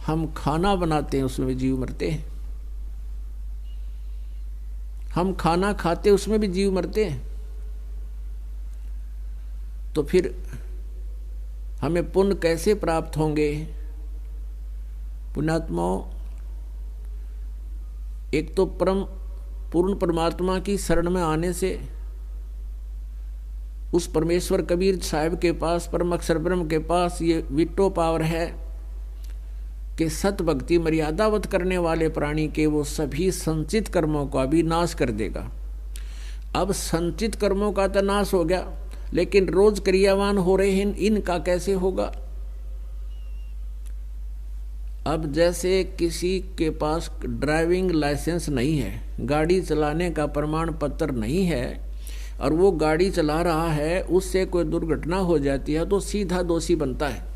हम खाना बनाते हैं उसमें भी जीव मरते हैं। हम खाना खाते उसमें भी जीव मरते हैं। तो फिर हमें पुण्य कैसे प्राप्त होंगे? पुण्यात्माओं, एक तो पूर्ण परमात्मा की शरण में आने से, उस परमेश्वर कबीर साहब के पास, परम अक्षर ब्रह्म के पास ये विटो पावर है कि सत भक्ति मर्यादावत करने वाले प्राणी के वो सभी संचित कर्मों का भी नाश कर देगा। अब संचित कर्मों का तो नाश हो गया, लेकिन रोज क्रियावान हो रहे हैं, इनका कैसे होगा? अब जैसे किसी के पास ड्राइविंग लाइसेंस नहीं है, गाड़ी चलाने का प्रमाण पत्र नहीं है, और वो गाड़ी चला रहा है, उससे कोई दुर्घटना हो जाती है तो सीधा दोषी बनता है,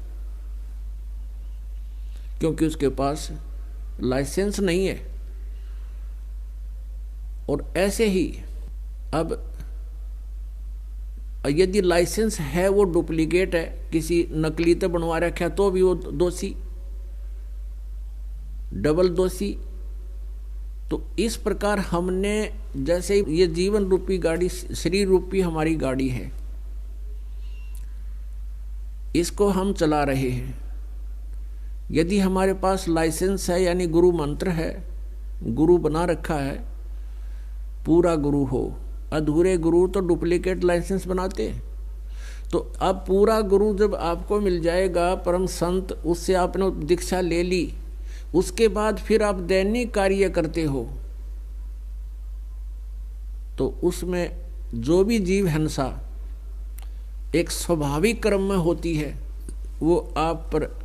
क्योंकि उसके पास लाइसेंस नहीं है। और ऐसे ही अब यदि लाइसेंस है वो डुप्लीकेट है, किसी नकली तो बनवा रखा है, तो भी वो दोषी, डबल दोषी। तो इस प्रकार हमने, जैसे ये जीवन रूपी गाड़ी, शरीर रूपी हमारी गाड़ी है, इसको हम चला रहे हैं। यदि हमारे पास लाइसेंस है, यानी गुरु मंत्र है, गुरु बना रखा है, पूरा गुरु हो, अधूरे गुरु तो डुप्लीकेट लाइसेंस बनाते हैं। तो अब पूरा गुरु जब आपको मिल जाएगा, परम संत, उससे आपने दीक्षा ले ली, उसके बाद फिर आप दैनिक कार्य करते हो, तो उसमें जो भी जीव हिंसा एक स्वाभाविक क्रम में होती है, वो आप पर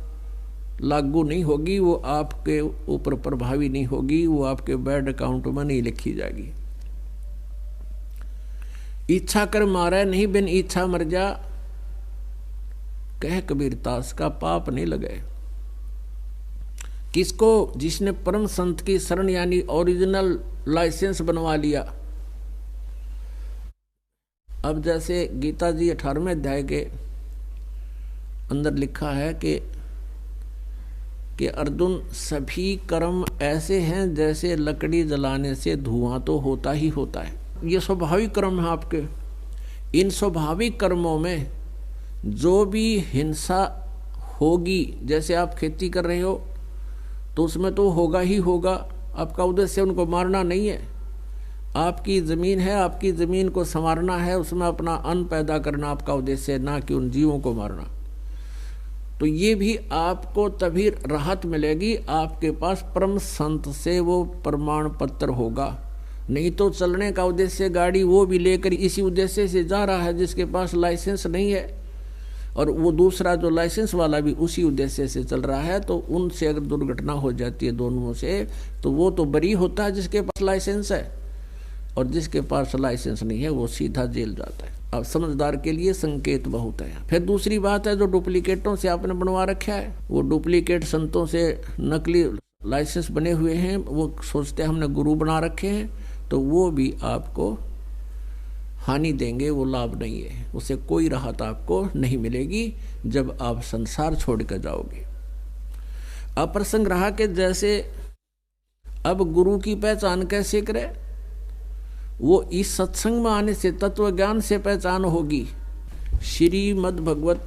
लागू नहीं होगी, वो आपके ऊपर प्रभावी नहीं होगी, वो आपके बैड अकाउंट में नहीं लिखी जाएगी। इच्छा कर मारा नहीं, बिन इच्छा मर जा, कह कबीर दास का पाप नहीं लगे। किसको? जिसने परम संत की शरण यानी ओरिजिनल लाइसेंस बनवा लिया। अब जैसे गीता जी 18वें अध्याय के अंदर लिखा है कि अर्जुन, सभी कर्म ऐसे हैं जैसे लकड़ी जलाने से धुआं तो होता ही होता है। ये स्वाभाविक कर्म है आपके। इन स्वाभाविक कर्मों में जो भी हिंसा होगी, जैसे आप खेती कर रहे हो तो उसमें तो होगा ही होगा। आपका उद्देश्य उनको मारना नहीं है, आपकी ज़मीन है, आपकी ज़मीन को संवारना है, उसमें अपना अन्न पैदा करना आपका उद्देश्य है, ना कि उन जीवों को मारना। तो ये भी आपको तभी राहत मिलेगी, आपके पास परम संत से वो प्रमाण पत्र होगा। नहीं तो चलने का उद्देश्य गाड़ी वो भी लेकर इसी उद्देश्य से जा रहा है जिसके पास लाइसेंस नहीं है, और वो दूसरा जो लाइसेंस वाला भी उसी उद्देश्य से चल रहा है। तो उनसे अगर दुर्घटना हो जाती है दोनों से, तो वो तो बरी होता है जिसके पास लाइसेंस है, और जिसके पास लाइसेंस नहीं है वो सीधा जेल जाता है। अब समझदार के लिए संकेत बहुत है। फिर दूसरी बात है, जो डुप्लीकेटों से आपने बनवा रखा है, वो डुप्लीकेट संतों से नकली लाइसेंस बने हुए हैं, वो सोचते हैं हमने गुरु बना रखे हैं, तो वो भी आपको हानि देंगे, वो लाभ नहीं है, उससे कोई राहत आपको नहीं मिलेगी जब आप संसार छोड़ कर जाओगे। अप्रसंग रहा कि जैसे अब गुरु की पहचान कैसे करें? वो इस सत्संग में आने से, तत्व ज्ञान से पहचान होगी। श्रीमद् भगवत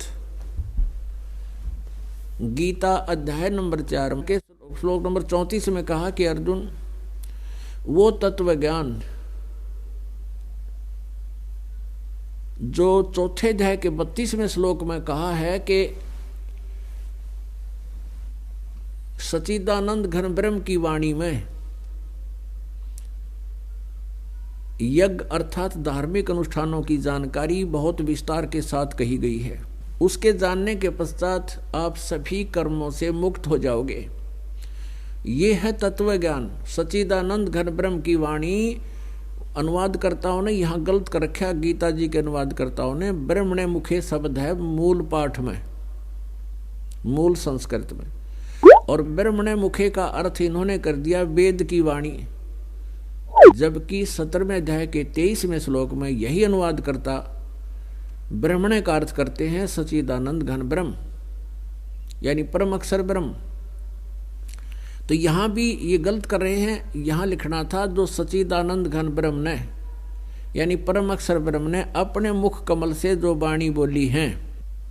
गीता अध्याय नंबर 4 के श्लोक नंबर 34 में कहा कि अर्जुन, वो तत्व ज्ञान जो चौथे अध्याय के 32वें श्लोक में कहा है कि सच्चिदानंद घन ब्रह्म की वाणी में यज्ञ अर्थात धार्मिक अनुष्ठानों की जानकारी बहुत विस्तार के साथ कही गई है। उसके जानने के पश्चात आप सभी कर्मों से मुक्त हो जाओगे। ये है तत्व ज्ञान। सच्चिदानंद घन ब्रह्म की वाणी अनुवादकर्ताओं ने यहाँ गलत कर रखा। गीता जी के अनुवादकर्ताओं ने ब्रह्मणे मुखे शब्द है मूल पाठ में, मूल संस्कृत में, और ब्रह्मणे मुखे का अर्थ इन्होंने कर दिया वेद की वाणी, जबकि 17वें अध्याय के 23वें श्लोक में यही अनुवादकर्ता ब्रह्मणे का अर्थ करते हैं सच्चिदानंद घन ब्रह्म, यानी परम अक्षर ब्रह्म। तो यहां भी ये गलत कर रहे हैं। यहां लिखना था जो सच्चिदानंद घन ब्रह्म ने, यानी परम अक्षर ब्रह्म ने अपने मुख कमल से जो वाणी बोली हैं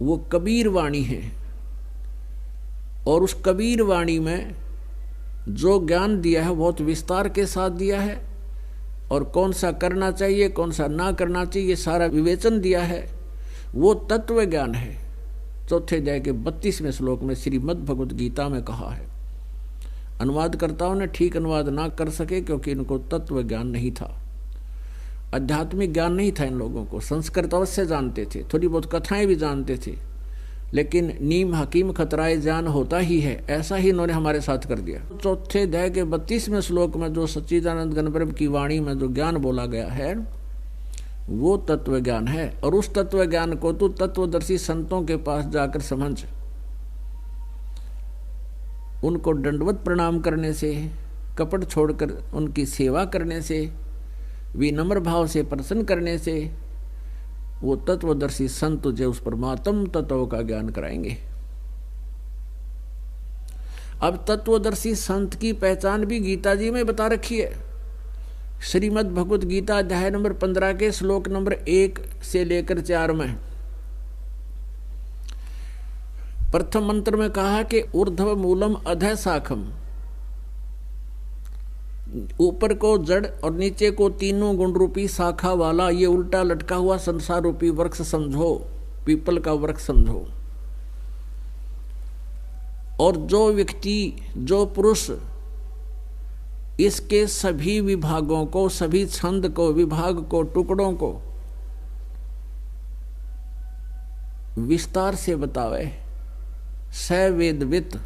वो कबीर वाणी है। और उस कबीर वाणी में जो ज्ञान दिया है बहुत विस्तार के साथ दिया है, और कौन सा करना चाहिए कौन सा ना करना चाहिए ये सारा विवेचन दिया है। वो तत्व ज्ञान है। चौथे अध्याय के 32वें श्लोक में श्रीमद् भगवद गीता में कहा है। अनुवादकर्ताओं ने ठीक अनुवाद ना कर सके क्योंकि इनको तत्व ज्ञान नहीं था, आध्यात्मिक ज्ञान नहीं था इन लोगों को। संस्कृत अवश्य जानते थे, थोड़ी बहुत कथाएं भी जानते थे, लेकिन नीम हकीम खतराए जान होता ही है, ऐसा ही इन्होंने हमारे साथ कर दिया। चौथे अध्याय के 32वें श्लोक में जो सच्चिदानंद घन ब्रह्म की वाणी में जो ज्ञान बोला गया है वो तत्व ज्ञान है। और उस तत्व ज्ञान को तू तत्वदर्शी संतों के पास जाकर समझ। उनको दंडवत प्रणाम करने से, कपट छोड़कर उनकी सेवा करने से, विनम्र भाव से प्रसन्न करने से वो तत्वदर्शी संत तुझे उस परमात्म तत्व का ज्ञान कराएंगे। अब तत्वदर्शी संत की पहचान भी गीता जी में बता रखी है। श्रीमद् भगवद गीता अध्याय नंबर 15 के श्लोक नंबर 1 से लेकर 4 में प्रथम मंत्र में कहा कि ऊर्ध्व मूलम अधः शाखम, ऊपर को जड़ और नीचे को तीनों गुण रूपी शाखा वाला ये उल्टा लटका हुआ संसार रूपी वृक्ष समझो, पीपल का वृक्ष समझो। और जो व्यक्ति, जो पुरुष इसके सभी विभागों को, सभी छंद को, विभाग को, टुकड़ों को विस्तार से बतावे, स वेदवित,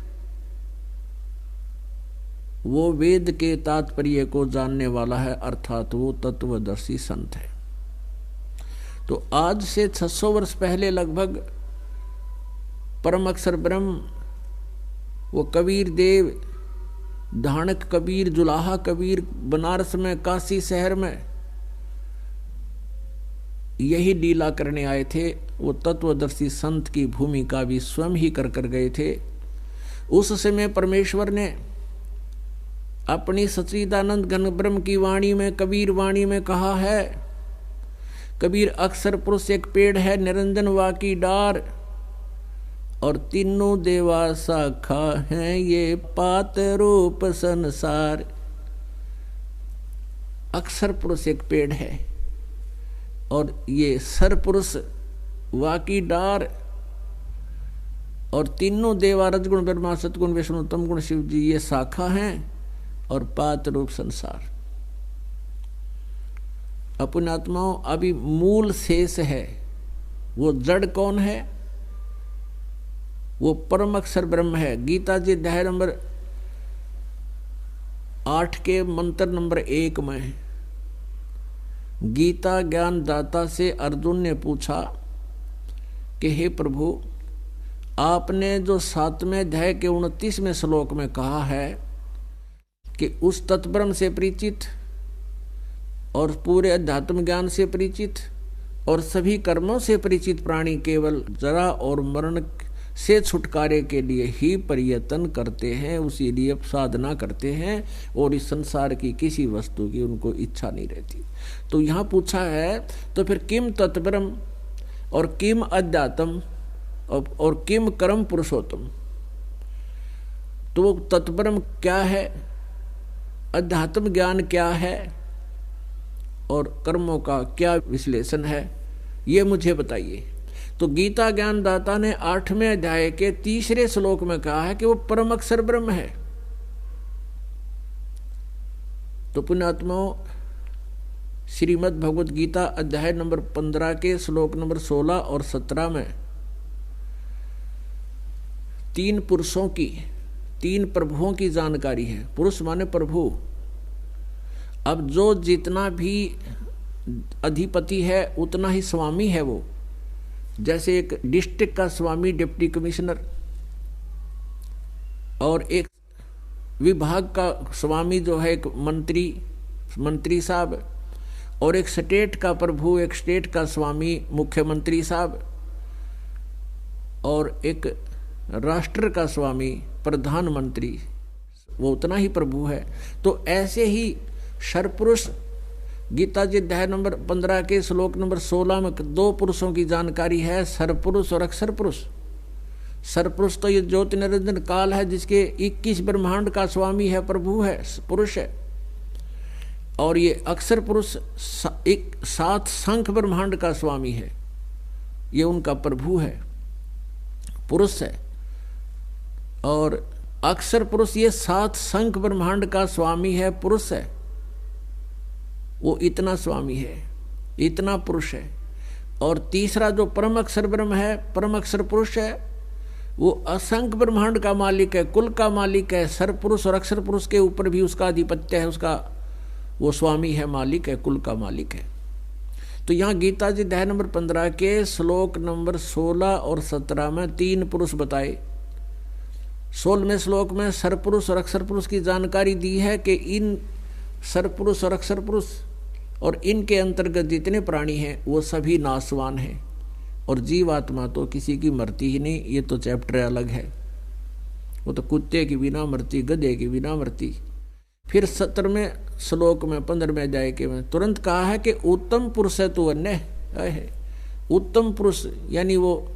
वो वेद के तात्पर्य को जानने वाला है, अर्थात वो तत्वदर्शी संत है। तो आज से 600 वर्ष पहले लगभग परम अक्षर ब्रह्म, वो कबीर देव, धानक कबीर, जुलाहा कबीर, बनारस में, काशी शहर में यही लीला करने आए थे। वो तत्वदर्शी संत की भूमिका भी स्वयं ही कर गए थे। उस समय परमेश्वर ने अपनी सच्चिदानंद घन ब्रह्म की वाणी में, कबीर वाणी में कहा है, कबीर अक्षर पुरुष एक पेड़ है, निरंजन वा की डार, और तीनों देवा शाखा हैं, ये पात रूप संसार। अक्षर पुरुष एक पेड़ है और ये सर पुरुष वा की डार, और तीनों देवा, रजगुण ब्रह्मा, सतगुण विष्णु, तम गुण शिव जी, ये शाखा हैं, और पात रूप संसार। अपने आत्माओं, अभी मूल शेष है। वो जड़ कौन है? वो परम अक्षर ब्रह्म है। गीता जी अध्याय नंबर 8 के मंत्र नंबर 1 में गीता ज्ञान दाता से अर्जुन ने पूछा कि हे प्रभु, आपने जो 7वें अध्याय के 29वें श्लोक में कहा है कि उस तत्ब्रह्म से परिचित और पूरे अध्यात्म ज्ञान से परिचित और सभी कर्मों से परिचित प्राणी केवल जरा और मरण से छुटकारे के लिए ही प्रयत्न करते हैं, उसी लिए साधना करते हैं, और इस संसार की किसी वस्तु की उनको इच्छा नहीं रहती। तो यहाँ पूछा है, तो फिर किम तत्ब्रह्म और किम अध्यात्म और किम कर्म पुरुषोत्तम। तो वो तत्ब्रह्म क्या है, अध्यात्म ज्ञान क्या है, और कर्मों का क्या विश्लेषण है, ये मुझे बताइए। तो गीता ज्ञान दाता ने 8वें अध्याय के 3रे श्लोक में कहा है कि वो परम अक्षर ब्रह्म है। तो पुण्यात्माओं, श्रीमद् भगवद गीता अध्याय नंबर 15 के श्लोक नंबर 16 और 17 में 3 पुरुषों की, 3 प्रभुओं की जानकारी है। पुरुष माने प्रभु। अब जो जितना भी अधिपति है उतना ही स्वामी है वो। जैसे एक डिस्ट्रिक्ट का स्वामी डिप्टी कमिश्नर, और एक विभाग का स्वामी जो है एक मंत्री साहब, और एक स्टेट का प्रभु, एक स्टेट का स्वामी मुख्यमंत्री साहब, और एक राष्ट्र का स्वामी प्रधानमंत्री, वो उतना ही प्रभु है। तो ऐसे ही सरपुरुष गीता जी अध्याय नंबर 15 के श्लोक नंबर 16 में 2 पुरुषों की जानकारी है, सरपुरुष और अक्षर पुरुष। सरपुरुष तो ये ज्योति निरंजन काल है, जिसके 21 ब्रह्मांड का स्वामी है, प्रभु है, पुरुष है। और ये अक्षर पुरुष 7 शंख ब्रह्मांड का स्वामी है, ये उनका प्रभु है, पुरुष है। और अक्षर पुरुष ये 7 शंख ब्रह्मांड का स्वामी है, पुरुष है। वो इतना स्वामी है, इतना पुरुष है। और तीसरा जो परम अक्षर ब्रह्म है, परम अक्षर पुरुष है, वो असंख्य ब्रह्मांड का मालिक है, कुल का मालिक है। सरपुरुष और अक्षर पुरुष के ऊपर भी उसका आधिपत्य है, उसका वो स्वामी है, मालिक है, कुल का मालिक है। तो यहाँ गीता जी अध्याय नंबर 15 के श्लोक नंबर 16 और 17 में 3 पुरुष बताए। 16वें श्लोक में सरपुरुष और अक्षर पुरुष की जानकारी दी है कि इन सरपुरुष और अक्षर पुरुष और इनके अंतर्गत जितने प्राणी हैं वो सभी नाशवान हैं, और जीवात्मा तो किसी की मरती ही नहीं। ये तो चैप्टर अलग है, वो तो कुत्ते की बिना मरती, गधे की बिना मरती। फिर 17वें श्लोक में 15वें अध्याय के में तुरंत कहा है कि उत्तम पुरुष है तो अन्य है। उत्तम पुरुष यानी वो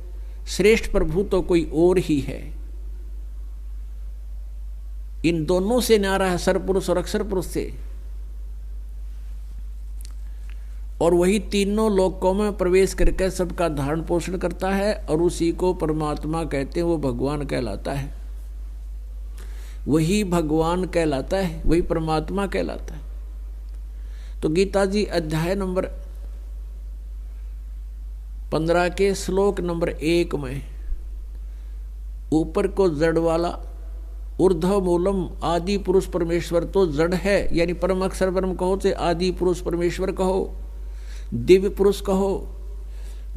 श्रेष्ठ प्रभु तो कोई और ही है। इन दोनों से न्यारा है, सरपुरुष और अक्षर पुरुष से। और वही तीनों लोकों में प्रवेश करके सबका धारण पोषण करता है, और उसी को परमात्मा कहते हैं, वो भगवान कहलाता है। वही भगवान कहलाता है, वही परमात्मा कहलाता है। तो गीता जी अध्याय नंबर 15 के श्लोक नंबर 1 में ऊपर को जड़ वाला ऊर्ध्व मूलम आदि पुरुष परमेश्वर तो जड़ है, यानी परम अक्षर ब्रह्म कहो, चाहे आदि पुरुष परमेश्वर कहो, दिव्य पुरुष कहो,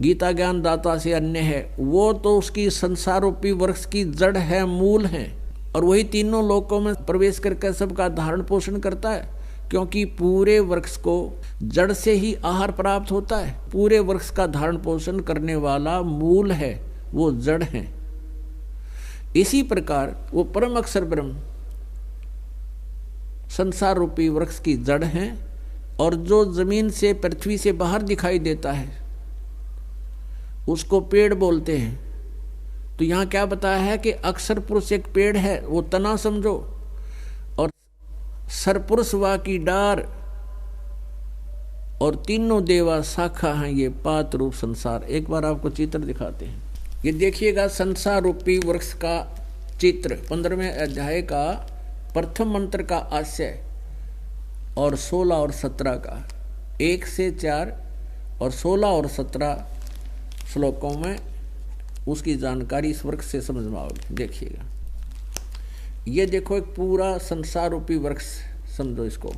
गीता ज्ञान दाता से अन्य है, वो तो उसकी संसार रूपी वृक्ष की जड़ है, मूल है। और वही तीनों लोकों में प्रवेश करके सबका धारण पोषण करता है, क्योंकि पूरे वृक्ष को जड़ से ही आहार प्राप्त होता है। पूरे वृक्ष का धारण पोषण करने वाला मूल है, वो जड़ है। इसी प्रकार वो परम अक्षर ब्रह्म संसार रूपी वृक्ष की जड़ है, और जो जमीन से, पृथ्वी से बाहर दिखाई देता है उसको पेड़ बोलते हैं। तो यहाँ क्या बताया है कि अक्षर पुरुष एक पेड़ है, वो तना समझो, और सरपुरुष वा की डार, और तीनों देवा शाखा हैं, ये पात रूप संसार। एक बार आपको चित्र दिखाते हैं, ये देखिएगा संसार रूपी वृक्ष का चित्र, 15वें अध्याय का प्रथम मंत्र का आशय, और 16 और 17 का 1 से 4 और 16 और 17 श्लोकों में उसकी जानकारी इस वृक्ष से समझ में आओगी। देखिएगा, ये देखो एक पूरा संसार रूपी वृक्ष समझो इसको।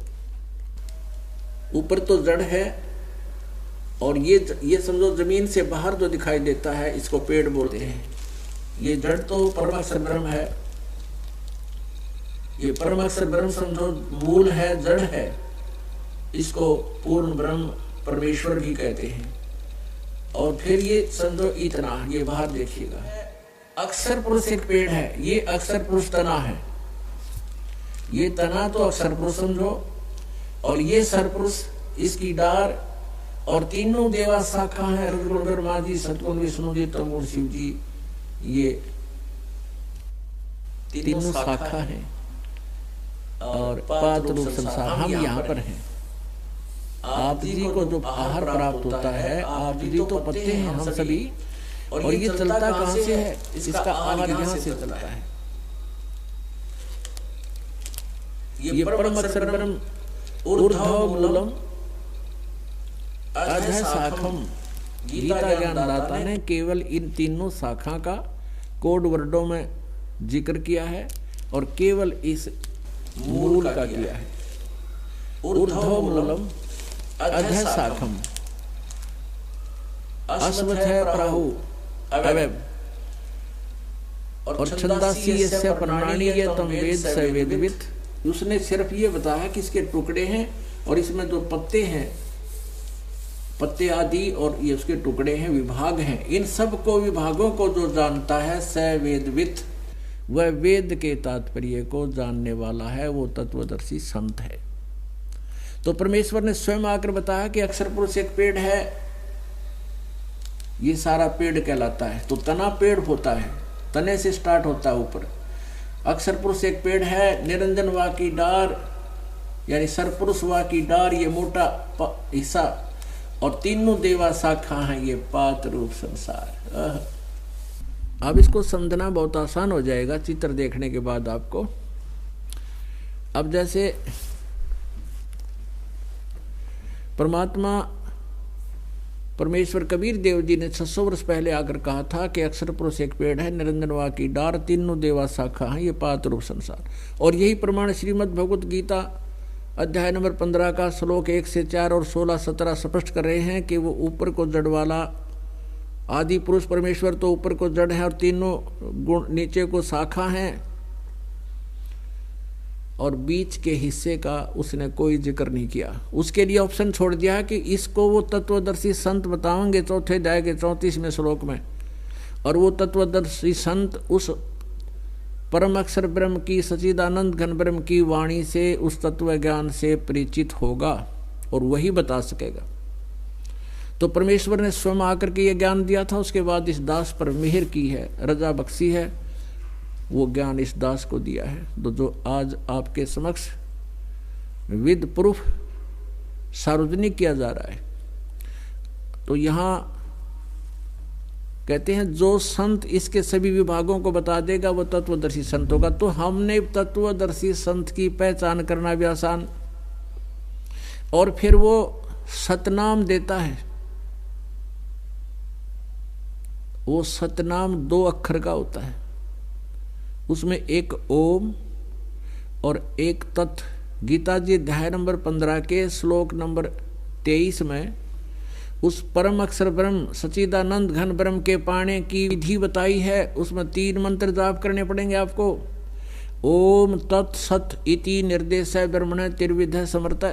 ऊपर तो जड़ है, और ये समझो जमीन से बाहर जो दिखाई देता है इसको पेड़ बोलते हैं। ये जड़ तो परम अक्षर ब्रह्म है, ये परम अक्षर ब्रह्म समझो मूल है, जड़ है। इसको पूर्ण ब्रह्म परमेश्वर भी कहते हैं। और फिर ये समझो इतना, ये बाहर देखिएगा, अक्षर पुरुष एक पेड़ है, ये अक्षर पुरुष तना है, ये तना तो अक्षर पुरुष समझो, और ये सरपुरुष इसकी डार, और तीनों देवा शाखा है, रुद्र ब्रह्मा जी, सतगुण विष्णु जी, तमोगुण शिव जी, ये तीनों शाखा है। और पात रूप संसार, हम यहाँ पर हैं। आप जी को जो आहार प्राप्त होता है, आप जी तो पत्ते हैं हम सभी, और ये चलता कहाँ से है? इसका आहार यहाँ से चलता है। ये परम अक्षर ब्रह्म ऊर्ध्व मूलम अध शाखम, गीता ज्ञानदाता ने केवल इन तीनों शाखा का कोड वर्डों में जिक्र किया है और केवल इस मूल का किया है। ऊर्ध्व मूलम अध शाखम अस्मथ प्राहु अवैव और छंदासी यस्य प्रमाणीय तम वेद स वेदवित्। उसने सिर्फ ये बताया कि इसके टुकड़े हैं और इसमें जो पत्ते हैं, पत्ते आदि, और ये उसके टुकड़े हैं, विभाग हैं, इन सब को विभागों को जो जानता है स वेदवित्, वह वेद के तात्पर्य को जानने वाला है, वो तत्वदर्शी संत है। तो परमेश्वर ने स्वयं आकर बताया कि अक्षर पुरुष एक पेड़ है, ये सारा पेड़ कहलाता है। तो तना पेड़ होता है, तने से स्टार्ट होता है ऊपर। अक्षर पुरुष एक पेड़ है, निरंजन वा की डार यानी सरपुरुष वा की डार, ये मोटा हिस्सा, और तीनों देवा शाखा हैं, ये पात रूप संसार। अब इसको समझना बहुत आसान हो जाएगा चित्र देखने के बाद आपको। अब जैसे परमात्मा परमेश्वर कबीर देव जी ने 600 वर्ष पहले आकर कहा था कि अक्षर पुरुष एक पेड़ है, निरंजन वा की डार, तीनों देवा शाखा है, ये पात रूप संसार। और यही प्रमाण श्रीमद् भगवत गीता अध्याय नंबर 15 का श्लोक 1 से 4 और 16, 17 स्पष्ट कर रहे हैं कि वो ऊपर को जड़ वाला आदि पुरुष परमेश्वर तो ऊपर को जड़ है और तीनों गुण नीचे को शाखा हैं, और बीच के हिस्से का उसने कोई जिक्र नहीं किया। उसके लिए ऑप्शन छोड़ दिया है कि इसको वो तत्वदर्शी संत बताएंगे 4थे अध्याय के 34वें श्लोक में, और वो तत्वदर्शी संत उस परम अक्षर ब्रह्म की सच्चिदानंद घन ब्रह्म की वाणी से, उस तत्व ज्ञान से परिचित होगा और वही बता सकेगा। तो परमेश्वर ने स्वयं आकर के ये ज्ञान दिया था, उसके बाद इस दास पर मेहर की है, रजा बख्शी है, वो ज्ञान इस दास को दिया है। तो जो आज आपके समक्ष विद प्रूफ सार्वजनिक किया जा रहा है, तो यहाँ कहते हैं जो संत इसके सभी विभागों को बता देगा वो तत्वदर्शी संत होगा। तो हमने तत्वदर्शी संत की पहचान करना भी आसान, और फिर वो सतनाम देता है। वो सतनाम 2 अक्षर का होता है, उसमें एक ओम और एक तत्। गीता जी अध्याय नंबर 15 के श्लोक नंबर 23 में उस परम अक्षर ब्रह्म सच्चिदानंद घन ब्रह्म के पाने की विधि बताई है। उसमें 3 मंत्र जाप करने पड़ेंगे आपको। ओम तत् सत इति निर्देश ब्रह्मण त्रिविध समर्थ।